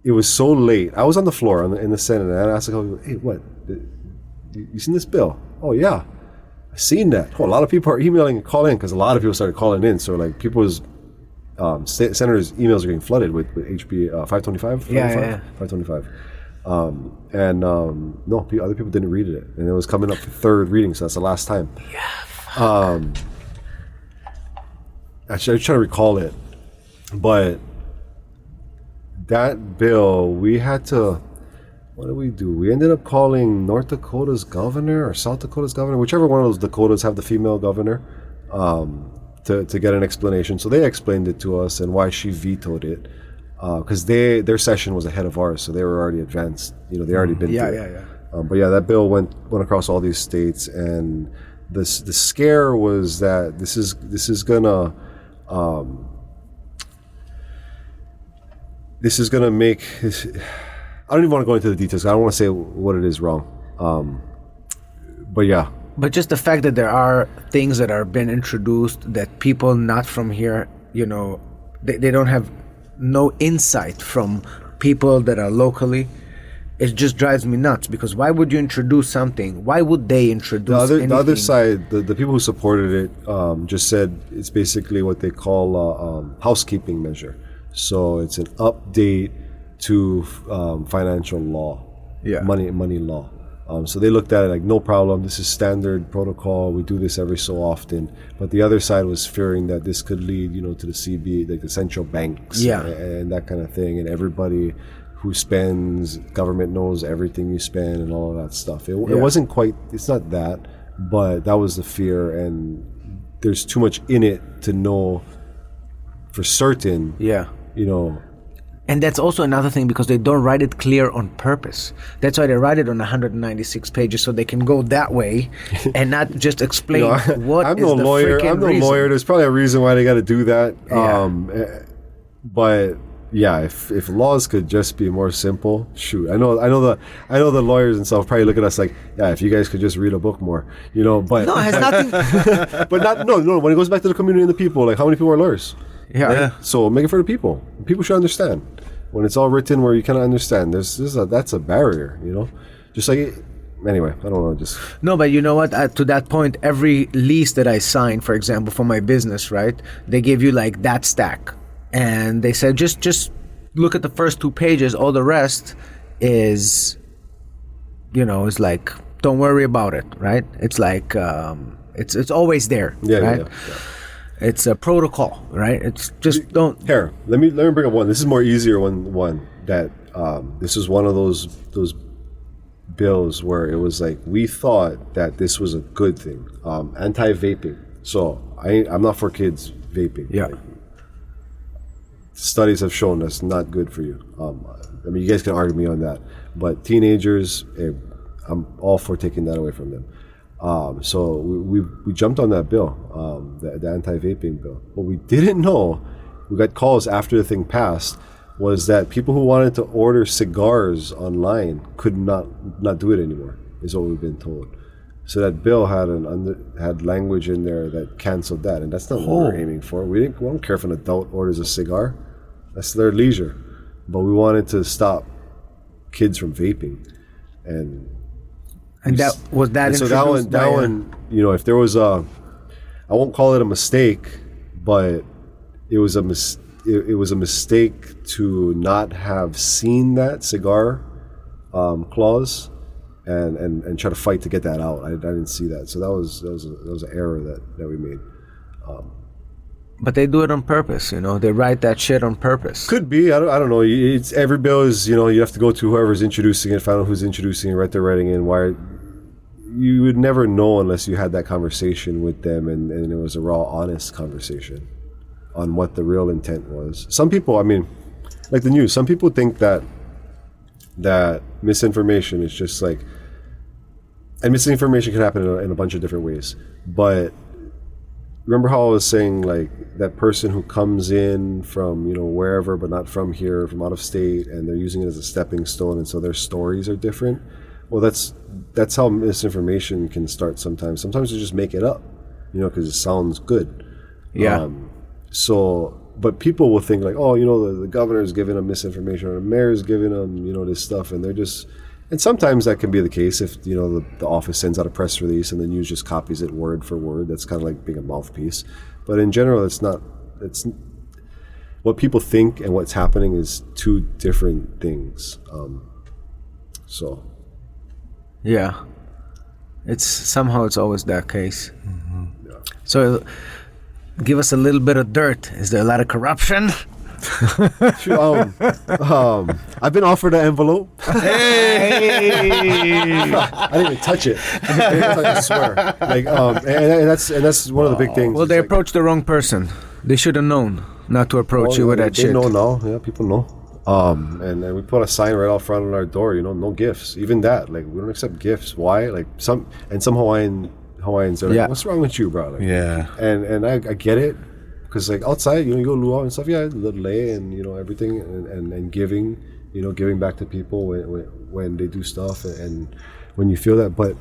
it was so late. I was on the floor in the Senate, and I asked the couple, hey, what? You seen this bill? Oh, yeah. I seen that. Oh, a lot of people are emailing and calling because a lot of people started calling in. So, like, people's senators' emails are getting flooded with HB 525? Yeah. 525. No, other people didn't read it, and it was coming up for third reading, so that's the last time. Yeah. Actually, I was trying to recall it, but that bill, we had to. What did we do? We ended up calling North Dakota's governor or South Dakota's governor, whichever one of those Dakotas have the female governor, to get an explanation. So they explained it to us and why she vetoed it. Because their session was ahead of ours, so they were already advanced. They already been through it. But yeah, that bill went across all these states, and the scare was that this is gonna make. I don't even want to go into the details. I don't want to say what it is wrong. But yeah. But just the fact that there are things that are being introduced that people not from here, they don't have no insight from people that are locally, it just drives me nuts. Because why would you introduce something? Why would they introduce anything? The other side, the people who supported it just said it's basically what they call a housekeeping measure. So it's an update to financial law, money law. So they looked at it like, no problem, this is standard protocol, we do this every so often. But the other side was fearing that this could lead, to the CB, like the central banks and that kind of thing. And everybody who spends, government knows everything you spend and all of that stuff. It wasn't quite, it's not that, but that was the fear. And there's too much in it to know for certain, And that's also another thing, because they don't write it clear on purpose. That's why they write it on 196 pages, so they can go that way and not just explain what I'm is no the lawyer. freaking I'm no reason. lawyer. There's probably a reason why they got to do that. Yeah. But yeah, if laws could just be more simple, shoot. I know the lawyers and stuff probably look at us like, yeah, if you guys could just read a book more, But No, it has nothing. but not no. When it goes back to the community and the people, like how many people are lawyers? Yeah. So make it for the people. People should understand. When it's all written where you cannot understand, that's a barrier, Just like, anyway, I don't know, just... No, but you know what? To that point, every lease that I signed, for example, for my business, right? They give you like that stack. And they said, just look at the first 2 pages. All the rest is, is like, don't worry about it, right? It's like, it's always there, right? Yeah. It's a protocol, right? It's just don't. Here, let me bring up one. This is more easier one that this is one of those bills where it was like we thought that this was a good thing, anti-vaping. So I'm not for kids vaping. Yeah. Like, studies have shown that's not good for you. You guys can argue me on that, but teenagers, I'm all for taking that away from them. So we jumped on that bill, the anti-vaping bill. What we didn't know, we got calls after the thing passed, was that people who wanted to order cigars online could not do it anymore, is what we've been told. So that bill had language in there that canceled that, and that's not what we're aiming for. We don't care if an adult orders a cigar. That's their leisure. But we wanted to stop kids from vaping. And that was that. And so that one, if there was I won't call it a mistake, but it was a mistake to not have seen that cigar clause and try to fight to get that out. I didn't see that, so that was an error that we made. But they do it on purpose, you know. They write that shit on purpose. Could be. I don't know. It's every bill is, you know, you have to go to whoever's introducing it, find out who's introducing it, write their writing in. Why you would never know unless you had that conversation with them, and it was a raw, honest conversation on what the real intent was. Some people, I mean, like the news, some people think that misinformation is just like, and misinformation can happen in a bunch of different ways. But remember how I was saying, like, that person who comes in from, you know, wherever, but not from here, from out of state, and they're using it as a stepping stone, and so their stories are different. Well, that's how misinformation can start sometimes. Sometimes you just make it up, you know, because it sounds good. Yeah. But people will think like, oh, you know, the governor is giving them misinformation, or the mayor is giving them, you know, this stuff, and they're just. And sometimes that can be the case if, you know, the office sends out a press release and the news just copies it word for word. That's kind of like being a mouthpiece. But in general, it's what people think and what's happening is two different things. Yeah. It's always that case. Yeah. So give us a little bit of dirt. Is there a lot of corruption? I've been offered an envelope. Hey! I didn't even touch it. I swear. Like, and that's one of the big things. Well, they approached the wrong person. They should have known not to approach you with that shit. They know now. Yeah, people know. And we put a sign right out front of our door. You know, no gifts. Even that, like, we don't accept gifts. Why? Like some Hawaiians are like, what's wrong with you, bro? Like, yeah. And I get it. Because like outside, you know, you go to luau and stuff, yeah, lei and, you know, everything, and giving, you know, giving back to people when they do stuff, and when you feel that. But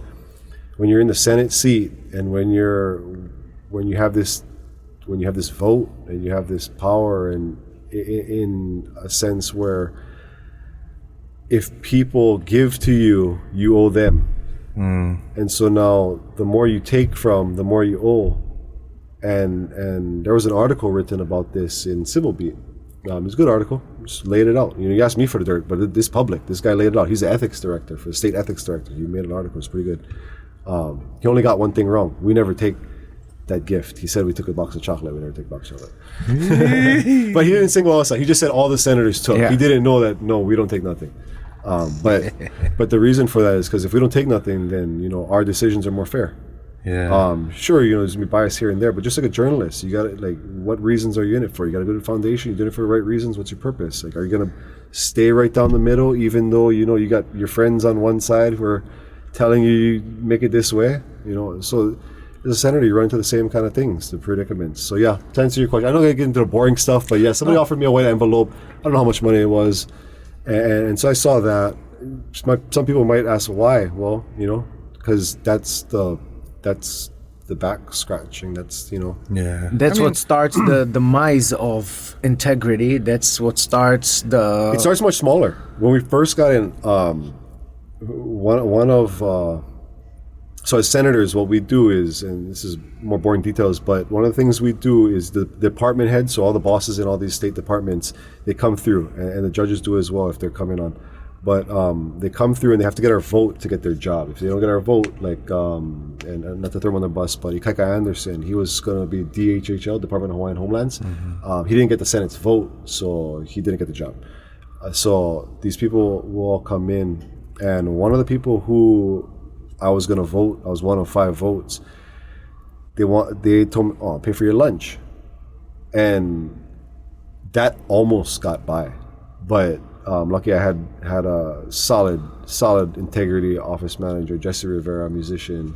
when you're in the Senate seat, and when you have this vote and you have this power, and in a sense where if people give to you, you owe them, and so now the more you take from, the more you owe. And there was an article written about this in Civil Beat. It's a good article. Just laid it out. You know, you asked me for the dirt, but this guy laid it out. He's the ethics director for the state ethics director. He made an article. It's pretty good. He only got one thing wrong. We never take that gift. He said we took a box of chocolate. We never take a box of chocolate. But he didn't single us out. He just said all the senators took. Yeah. He didn't know that. No, we don't take nothing. But the reason for that is because if we don't take nothing, then, you know, our decisions are more fair. Yeah. Sure, you know, there's gonna be bias here and there, but just like a journalist, you got to, like, what reasons are you in it for? You got a good foundation. You're doing it for the right reasons. What's your purpose? Like, are you gonna stay right down the middle, even though, you know, you got your friends on one side who are telling you make it this way? You know, so as a senator, you run into the same kind of things, the predicaments. So yeah, to answer your question, I don't get into the boring stuff, but yeah, somebody offered me a white envelope. I don't know how much money it was, and so I saw that. Some people might ask why. Well, you know, because that's the back scratching. That's, you know. Yeah. That's what starts the demise of integrity. That's what starts the. It starts much smaller. When we first got in, so as senators, what we do is, and this is more boring details, but one of the things we do is the department heads, so all the bosses in all these state departments, they come through, and the judges do as well if they're coming on. But they come through and they have to get our vote to get their job. If they don't get our vote, like, and not to throw him on the bus, but Ikaika Anderson, he was going to be DHHL, Department of Hawaiian Homelands. Mm-hmm. He didn't get the Senate's vote, so he didn't get the job. So these people will all come in, and one of the people who I was going to vote, I was one of 5 votes, they told me, oh, I'll pay for your lunch. And that almost got by. But lucky I had a solid integrity office manager, Jesse Rivera, musician,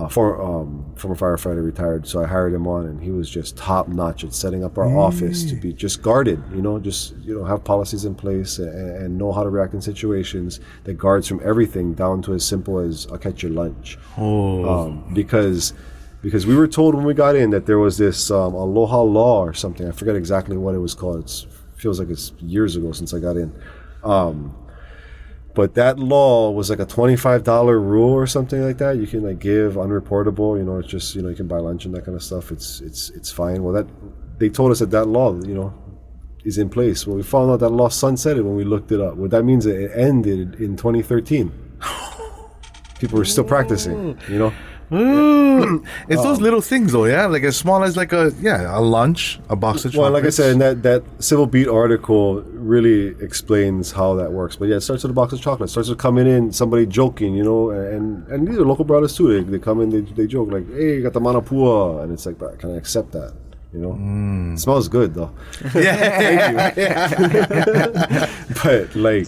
former firefighter, retired. So I hired him on, and he was just top notch at setting up our office to be just guarded. You know, just, you know, have policies in place and know how to react in situations that guards from everything down to as simple as I'll catch your lunch. Because we were told when we got in that there was this Aloha law or something. I forget exactly what it was called. It feels like it's years ago since I got in. But that law was like a $25 rule or something like that. You can like give unreportable, you know, it's just, you know, you can buy lunch and that kind of stuff. It's fine. Well, they told us that law, you know, is in place. Well, we found out that law sunsetted when we looked it up. Well, that means that it ended in 2013. People were still practicing, you know. It's those little things, though, yeah? Like as small as like a lunch, a box of chocolates. Well, like I said, that Civil Beat article really explains how that works. But yeah, it starts with a box of chocolates. Starts with coming in, somebody joking, you know, and these are local brothers too. They come in, they joke like, "Hey, you got the manapua," and it's like, can I accept that? You know, It smells good though. Yeah. But like,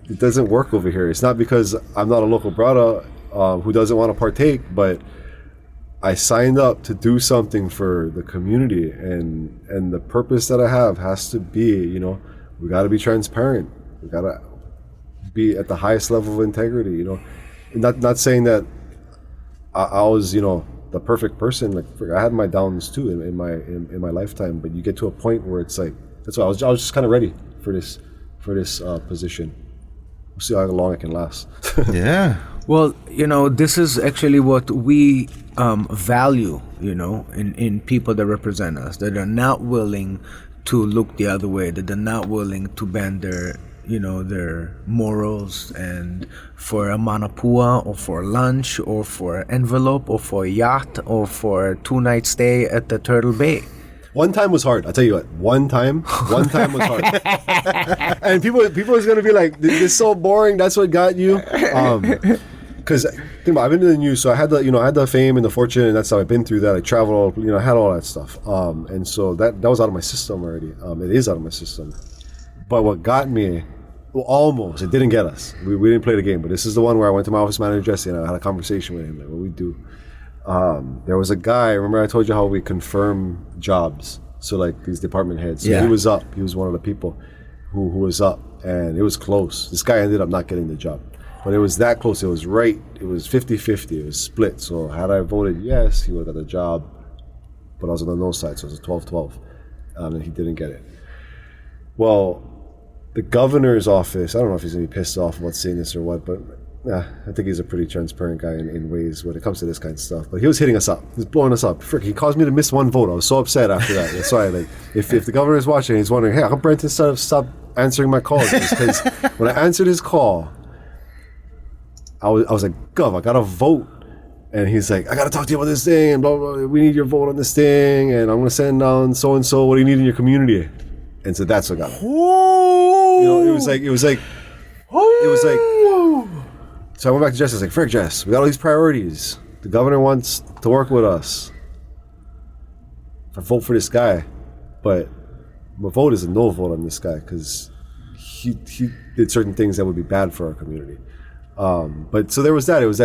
it doesn't work over here. It's not because I'm not a local brother who doesn't want to partake, but I signed up to do something for the community, and the purpose that I have has to be, you know, we got to be transparent. We got to be at the highest level of integrity, you know. Not saying that I was, you know, the perfect person. Like I had my downs too in my lifetime, but you get to a point where it's like, that's why I was just kind of ready for this position. We'll see how long it can last. Yeah. Well, you know, this is actually what we value, you know, in people that represent us, that are not willing to look the other way, that they're not willing to bend their, you know, their morals, and for a manapua or for lunch or for an envelope or for a yacht or for a 2-night stay at the Turtle Bay. One time was hard. I'll tell you what. One time was hard. And people is gonna be like, "This is so boring." That's what got you. Because think about it, I've been in the news, so I had the fame and the fortune, and that's how I've been through that. I traveled, you know, I had all that stuff, and so that was out of my system already. It is out of my system. But what got me, well, almost, it didn't get us. We didn't play the game, but this is the one where I went to my office manager Jesse and I had a conversation with him, like what we do. There was a guy, remember I told you how we confirm jobs, so like these department heads. So yeah. He was up. He was one of the people who was up, and it was close. This guy ended up not getting the job, but it was that close. It was right. It was 50-50. It was split. So had I voted yes, he would have got the job, but I was on the no side, so it was a 12-12, and he didn't get it. Well, the governor's office, I don't know if he's gonna be pissed off about seeing this or what, but I think he's a pretty transparent guy in ways when it comes to this kind of stuff. But he was hitting us up. He was blowing us up. Frick, he caused me to miss one vote. I was so upset after that. That's why, like, if the governor is watching, he's wondering, hey, how come Brenton stopped answering my calls? Because when I answered his call, I was like, Gov, I got to vote. And he's like, I got to talk to you about this thing, and blah, blah, blah. We need your vote on this thing, and I'm going to send down so-and-so. What do you need in your community? And so that's what got me. You know, it was like, so I went back to Jess. I was like, frick, Jess, we got all these priorities. The governor wants to work with us. I vote for this guy, but my vote is a no vote on this guy because he did certain things that would be bad for our community. But so there was that. It was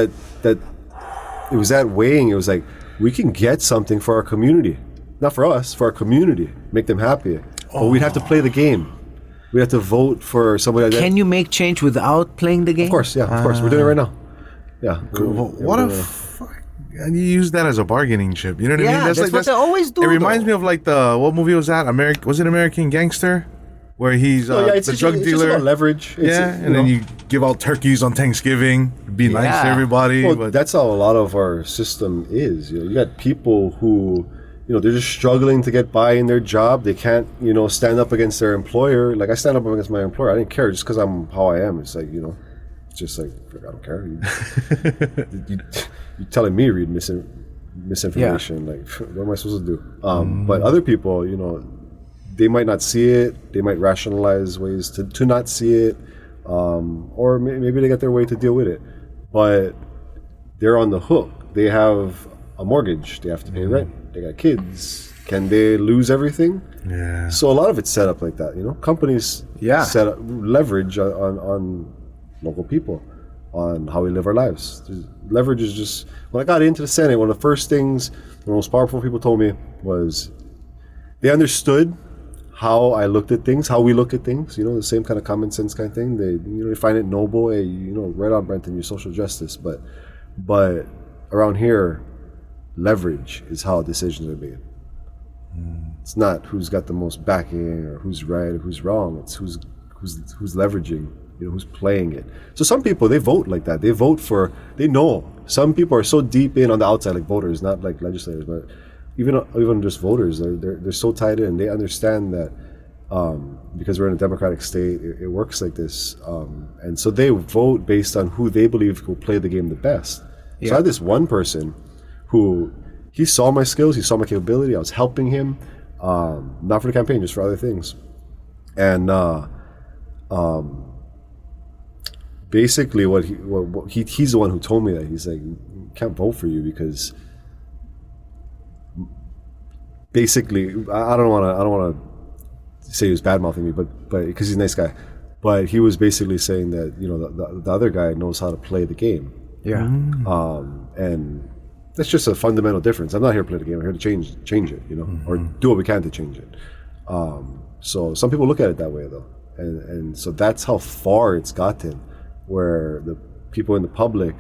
that weighing. It was like, we can get something for our community, not for us, for our community, make them happy. But we'd have to play the game. We have to vote for somebody like that. Can you make change without playing the game? Of course, yeah, of course. We're doing it right now. Yeah. What a fuck. And you use that as a bargaining chip. You know what I mean? That's what they always do. It reminds me of like what movie was that? Was it American Gangster? Where he's the drug dealer. It's just about leverage. Then you give out turkeys on Thanksgiving. Be nice to everybody. Well, that's how a lot of our system is. You know, you got people who, you know, they're just struggling to get by in their job. They can't, you know, stand up against their employer. Like I stand up against my employer. I didn't care just because I'm how I am. It's like, you know, it's just like, I don't care. You're telling me read misinformation. Yeah. Like, what am I supposed to do? But other people, you know, they might not see it. They might rationalize ways to not see it. Or maybe they get their way to deal with it. But they're on the hook. They have a mortgage. They have to pay rent. They got kids. Can they lose everything? Yeah. So a lot of it's set up like that, you know. Companies set up leverage on local people, on how we live our lives. Leverage is just, when I got into the Senate, one of the first things the most powerful people told me was they understood how I looked at things, how we look at things, you know, the same kind of common sense kind of thing. They find it noble, hey, you know, right on, Brenton, your social justice, but around here, leverage is how decisions are made. It's not who's got the most backing or who's right or who's wrong. It's who's leveraging, you know, who's playing it. So some people, they vote like that. They vote for, they know. Some people are so deep in on the outside, like voters, not like legislators, but even just voters, they're so tied in. They understand that because we're in a democratic state, it works like this, and so they vote based on who they believe will play the game the best. Yeah. So I had this one person who he saw my skills, he saw my capability. I was helping him, not for the campaign, just for other things. And basically, he's the one who told me that. He's like, can't vote for you because basically, I don't want to say he was bad mouthing me, but because he's a nice guy, but he was basically saying that the other guy knows how to play the game. Yeah. And that's just a fundamental difference. I'm not here to play the game. I'm here to change it, or do what we can to change it. So some people look at it that way though, and so that's how far it's gotten, where the people in the public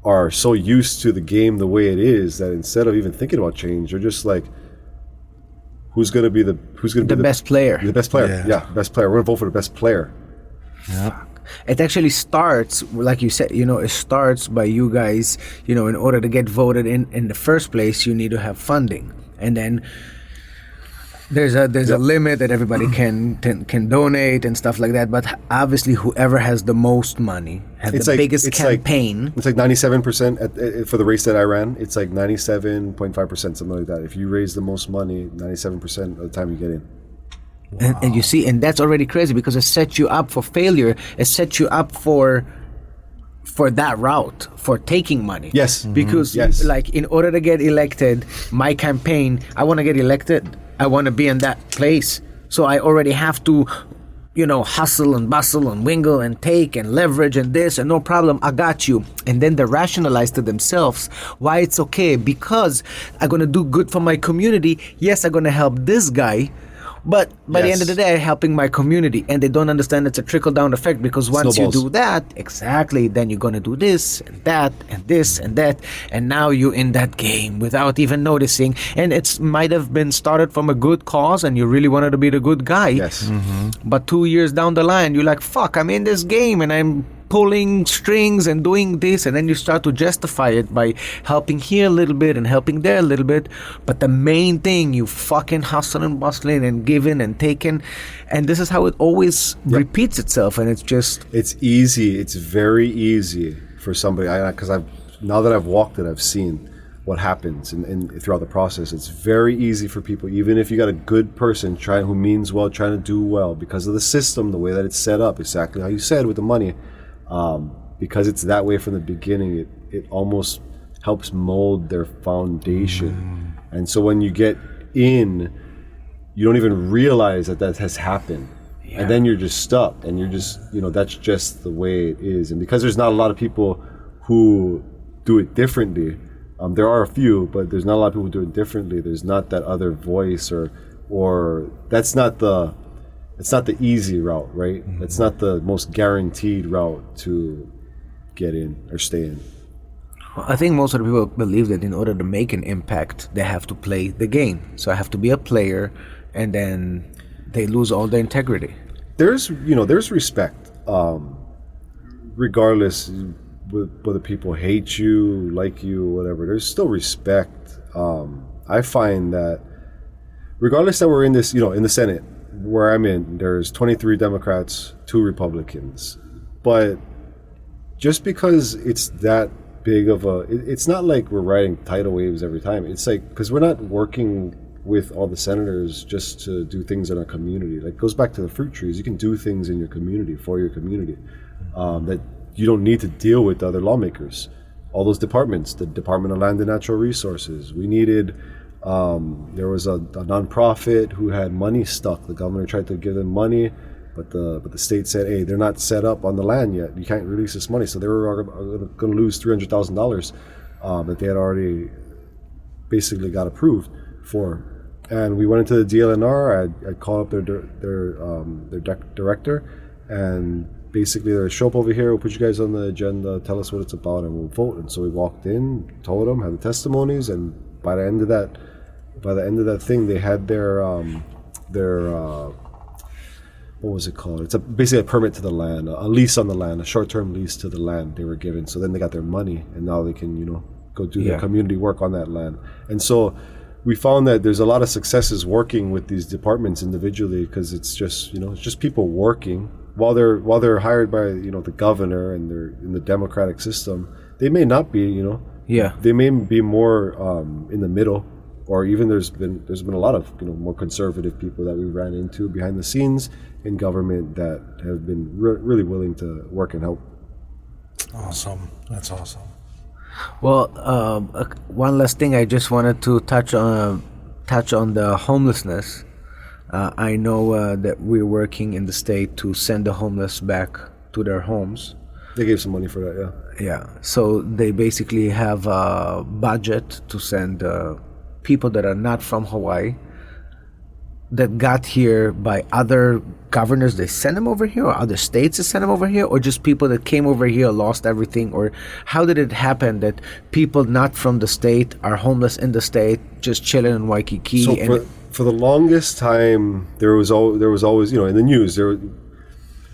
are so used to the game the way it is that instead of even thinking about change, they're just like, who's going to be the best player? The best player, yeah, best player. We're going to vote for the best player. Yeah. It actually starts, like you said, it starts by you guys, in order to get voted in the first place, you need to have funding. And then there's a limit that everybody can donate and stuff like that. But obviously, whoever has the most money has the biggest campaign. It's like 97% for the race that I ran. It's like 97.5%, something like that. If you raise the most money, 97% of the time you get in. Wow. And you see, and that's already crazy because it sets you up for failure. It sets you up for that route, for taking money. Yes. Because like in order to get elected, my campaign, I want to get elected. I want to be in that place. So I already have to, hustle and bustle and wingle and take and leverage and this and no problem, I got you. And then they rationalize to themselves why it's okay because I'm going to do good for my community. Yes, I'm going to help this guy. But by the end of the day, helping my community, and they don't understand it's a trickle-down effect because once you do that, exactly, then you're going to do this and that and this and that, and now you're in that game without even noticing. And it might have been started from a good cause, and you really wanted to be the good guy. Yes. But 2 years down the line, you're like, fuck, I'm in this game, and I'm pulling strings and doing this, and then you start to justify it by helping here a little bit and helping there a little bit. But the main thing, you fucking hustling and bustling and giving and taking, and this is how it always repeats itself. And it's easy. It's very easy for somebody, because now that I've walked it, I've seen what happens and throughout the process. It's very easy for people, even if you got a good person who means well, trying to do well, because of the system, the way that it's set up, exactly how you said with the money. Because it's that way from the beginning, it almost helps mold their foundation. And so when you get in, you don't even realize that has happened. And then you're just stuck, and you're just, that's just the way it is. And because there's not a lot of people who do it differently, there are a few, but there's not a lot of people who do it differently. There's not that other voice or that's not the... It's not the easy route, right? It's not the most guaranteed route to get in or stay in. I think most of the people believe that in order to make an impact, they have to play the game. So I have to be a player, and then they lose all their integrity. There's respect, regardless whether people hate you, like you, whatever. There's still respect. I find that regardless that we're in this, in the Senate, where I'm in, there's 23 Democrats, 2 Republicans. But just because it's that big of it's not like we're riding tidal waves every time. It's like, because we're not working with all the senators just to do things in our community. Like, it goes back to the fruit trees. You can do things in your community, for your community, that you don't need to deal with other lawmakers. All those departments, the Department of Land and Natural Resources, we needed... there was a nonprofit who had money stuck. The governor tried to give them money, but the state said, "Hey, they're not set up on the land yet. You can't release this money." So they were going to lose $300,000 that they had already basically got approved for. And we went into the DLNR. I called up their director, and basically they're show up over here. We'll put you guys on the agenda. Tell us what it's about, and we'll vote. And so we walked in, told them, had the testimonies, and by the end of that thing, they had their what was it called? It's basically a permit to the land, a lease on the land, a short-term lease to the land they were given. So then they got their money, and now they can, go do their community work on that land. And so we found that there's a lot of successes working with these departments individually, because it's just, it's just people working while they're hired by, the governor, and they're in the democratic system. They may not be, Yeah. They may be more in the middle, or even there's been a lot of more conservative people that we ran into behind the scenes in government that have been really willing to work and help. Awesome. That's awesome. Well, one last thing I just wanted to touch on the homelessness. I know that we're working in the state to send the homeless back to their homes. They gave some money for that, yeah. Yeah, so they basically have a budget to send people that are not from Hawaii, that got here by other governors. They send them over here, or other states that send them over here, or just people that came over here, lost everything, or how did it happen that people not from the state are homeless in the state, just chilling in Waikiki? So for the longest time, there was always in the news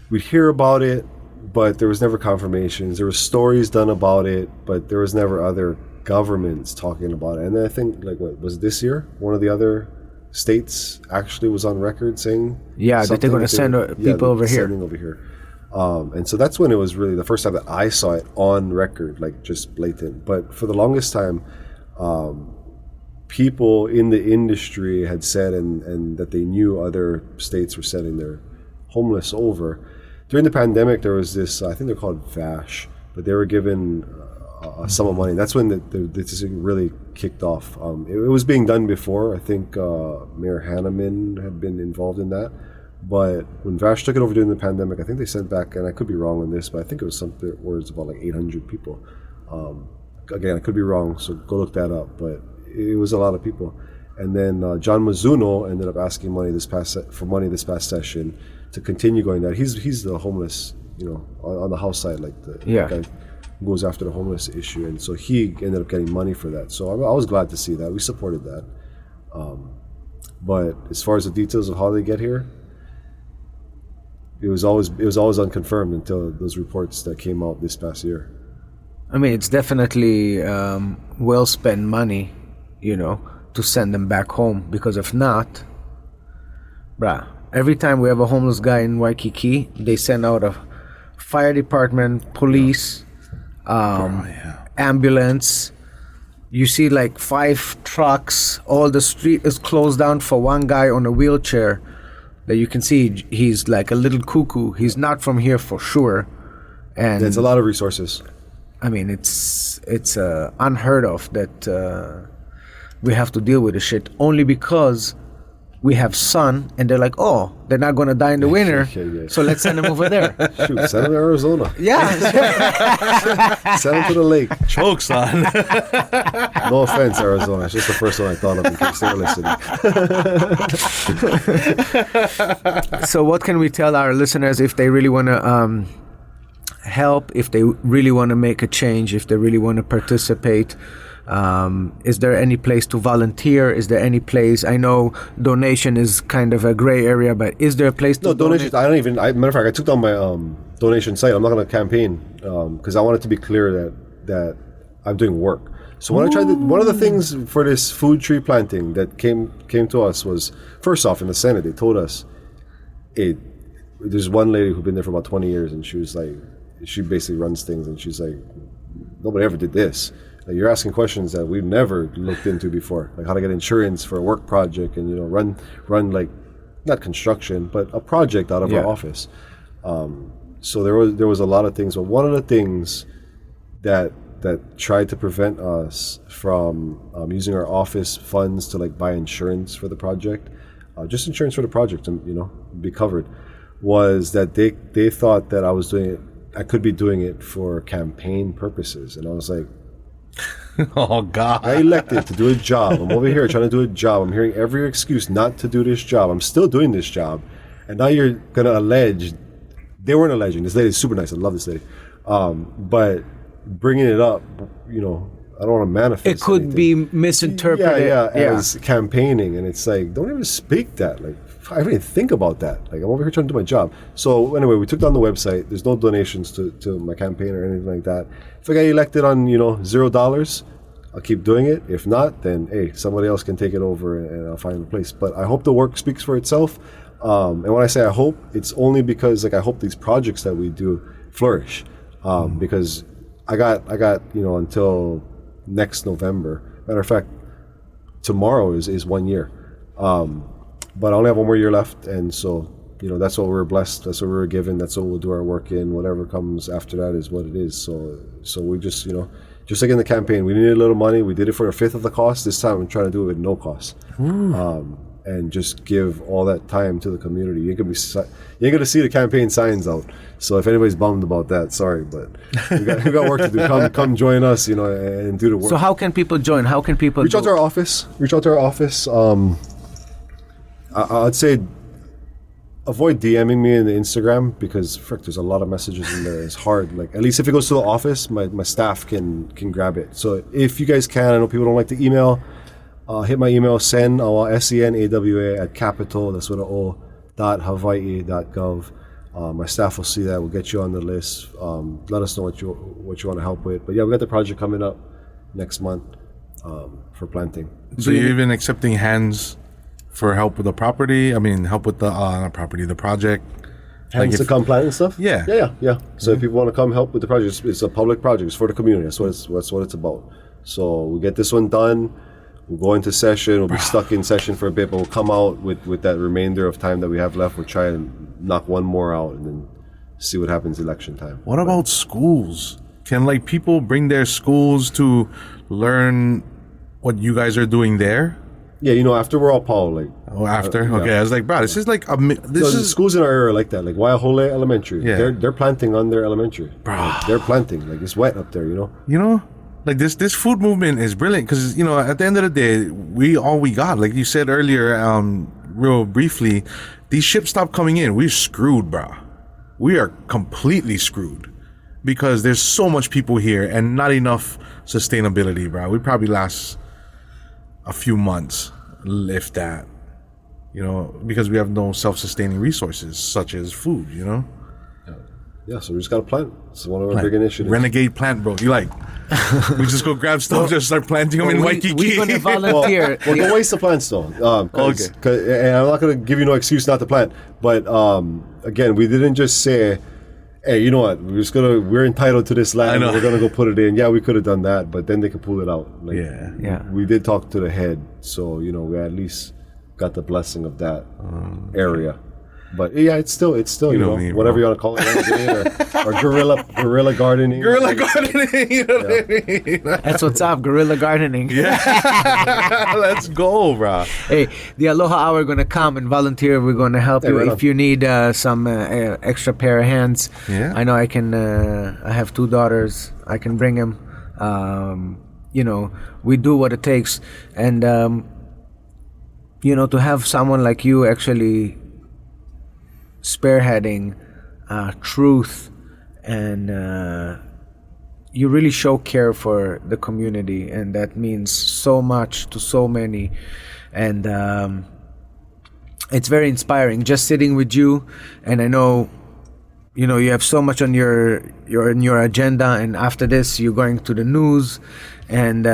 we'd hear about it, but there was never confirmations. There were stories done about it, but there was never other governments talking about it. And I think, what was it, this year? One of the other states actually was on record saying that they're going to send people over here. Sending over here. And so that's when it was really the first time that I saw it on record, just blatant. But for the longest time, people in the industry had said and that they knew other states were sending their homeless over. During the pandemic, there was this, I think they're called VASH, but they were given a sum of money. That's when this really kicked off. It was being done before. I think Mayor Hanneman had been involved in that. But when VASH took it over during the pandemic, I think they sent back, and I could be wrong on this, but I think it was something words about 800 people. Again, I could be wrong, so go look that up. But it was a lot of people. And then John Mizuno ended up asking this past session to continue going that. He's the homeless, on the House side, the guy who goes after the homeless issue, and so he ended up getting money for that. So I was glad to see that. We supported that. But as far as the details of how they get here, it was always unconfirmed until those reports that came out this past year. I mean, it's definitely well spent money, to send them back home, because if not, every time we have a homeless guy in Waikiki, they send out a fire department, police, ambulance. You see 5 trucks, all the street is closed down for one guy on a wheelchair that you can see he's like a little cuckoo. He's not from here for sure. And it's a lot of resources. I mean, it's unheard of that we have to deal with this shit only because we have sun, and they're like, oh, they're not going to die in the winter, so let's send them over there. Shoot, send them to Arizona. Yeah. Send them to the lake. Choke, son. No offense, Arizona. It's just the first one I thought of in case they're listening. So what can we tell our listeners if they really want to help, if they really want to make a change, if they really want to participate? Is there any place to volunteer? Is there any place? I know donation is kind of a gray area, but is there a place to donations? I don't even. Matter of fact, I took down my donation site. I'm not going to campaign because I want it to be clear that I'm doing work. So when I tried one of the things for this food tree planting that came to us was, first off, in the Senate, they told us, there's one lady who'd been there for about 20 years, and she was like, she basically runs things, and she's like, nobody ever did this. You're asking questions that we've never looked into before, like how to get insurance for a work project and run not construction but a project out of our office. So there was a lot of things, but one of the things that tried to prevent us from using our office funds to buy insurance for the project, just insurance for the project to be covered, was that they thought that I could be doing it for campaign purposes, and I was like, oh God! I elected to do a job. I'm over here trying to do a job. I'm hearing every excuse not to do this job. I'm still doing this job, and now you're gonna allege. They weren't alleging. This lady's super nice. I love this lady, but bringing it up, I don't want to manifest. It could anything. be misinterpreted. As campaigning, and it's like, don't even speak that. I didn't even think about that. I'm over here trying to do my job. So anyway, we took down the website. There's no donations to my campaign or anything like that. If I get elected on $0, I'll keep doing it. If not, then hey, somebody else can take it over and I'll find a place. But I hope the work speaks for itself. And when I say I hope, it's only because I hope these projects that we do flourish. Because I got until next November. Matter of fact, tomorrow is 1 year. But I only have 1 more year left, and so that's what we're blessed. That's what we're given. That's what we'll do our work in. Whatever comes after that is what it is. So we just just like in the campaign, we needed a little money. We did it for a fifth of the cost. This time, I'm trying to do it with no cost, and just give all that time to the community. You ain't gonna see the campaign signs out. So if anybody's bummed about that, sorry, but we got work to do. Come join us, and do the work. So how can people join? How can people reach out to our office? I'd say avoid DMing me in the Instagram, because there's a lot of messages in there. It's hard. Like, at least if it goes to the office, my staff can grab it. So if you guys can, I know people don't like to email. Hit my email, senawa, SENAWA at capital, that's with an O, .hawaii.gov. My staff will see that. We'll get you on the list. Let us know what you want to help with. But yeah, we got the project coming up next month for planting. So you're even accepting hands for help with the property? I mean, help with the not property, the project. Hands to come plant and stuff? Yeah. So if people want to come help with the project, it's a public project. It's for the community. That's what it's about. So we get this one done. We'll go into session. We'll be stuck in session for a bit, but we'll come out with that remainder of time that we have left. We'll try and knock one more out and then see what happens election time. What about schools? Can people bring their schools to learn what you guys are doing there? Yeah, after we're all Paul, after? Okay, I was like, bro, this is like the schools in our area are like that. Like Waiahole Elementary. Yeah. They're planting on their elementary. Bro. They're planting. It's wet up there, Like this food movement is brilliant, because at the end of the day, we got, like you said earlier, real briefly, these ships stop coming in. We're screwed, bro. We are completely screwed, because there's so much people here and not enough sustainability, bro. We probably last a few months, if that, because we have no self-sustaining resources such as food, Yeah, so we just got to plant. It's one of our big initiatives. Renegade plant, bro. We just go grab stuff, just start planting them in Waikiki. We're going to volunteer. Well, don't waste the plants, though. And I'm not going to give you no excuse not to plant. But again, we didn't just say, hey, you know what? We're entitled to this land. We're going to go put it in. Yeah, we could have done that, but then they could pull it out. We did talk to the head, so we at least got the blessing of that area. But yeah, it's still whatever you want to call it, or guerrilla gardening. Guerrilla gardening, what I mean? That's what's up, guerrilla gardening. Yeah, let's go, bro. Hey, the Aloha Hour going to come and volunteer. We're going to help you if you need some extra pair of hands. Yeah, I know I can. I have 2 daughters. I can bring them. We do what it takes, and to have someone like you actually spearheading truth, and you really show care for the community, and that means so much to so many, and it's very inspiring just sitting with you. And I know you have so much on your agenda, and after this you're going to the news, and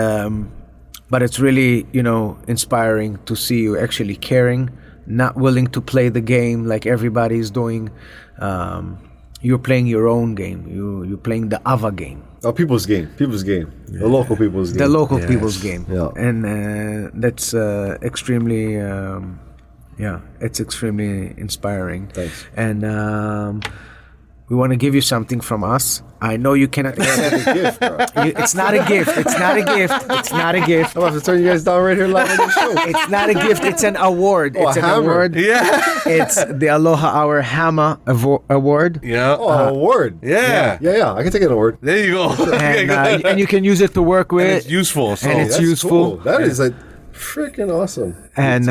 but it's really inspiring to see you actually caring, not willing to play the game like everybody's doing. You're playing your own game. You're playing the Awa game. Oh, people's game. Yeah. The local people's game. The local people's game. Yeah. And that's extremely, it's extremely inspiring. Thanks. And we want to give you something from us. I know you cannot accept It's a gift, bro. It's not a gift. It's not a gift. It's not a gift. I'm about to turn you guys down right here live on the show. It's not a gift. It's an award. Oh, it's an hammer. award. Yeah. It's the Aloha Hour Hammer Award. Yeah. Oh, award. Yeah. Yeah. I can take an award. There you go. And you can use it to work with. And it's useful. So And it's That's useful. Cool. That is freaking awesome. And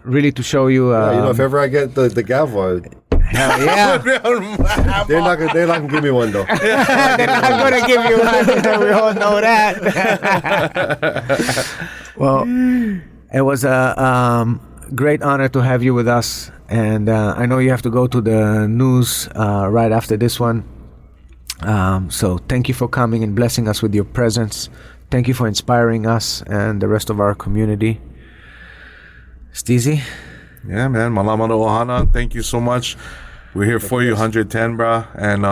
really to show you. If ever I get the gavel, hell yeah. they're not gonna give me one though. I'm going to give you one. We all know that. Well, it was a great honor to have you with us. And I know you have to go to the news right after this one. So thank you for coming and blessing us with your presence. Thank you for inspiring us and the rest of our community. Steezy? Yeah, man. Malama no ohana. Thank you so much. We're here for you, 110, bro. And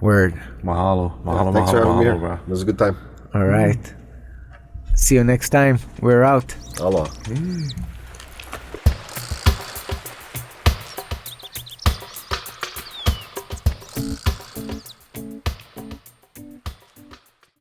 Word. mahalo. Thanks for having me here. Bro. It was a good time. All right. See you next time. We're out. Aloha.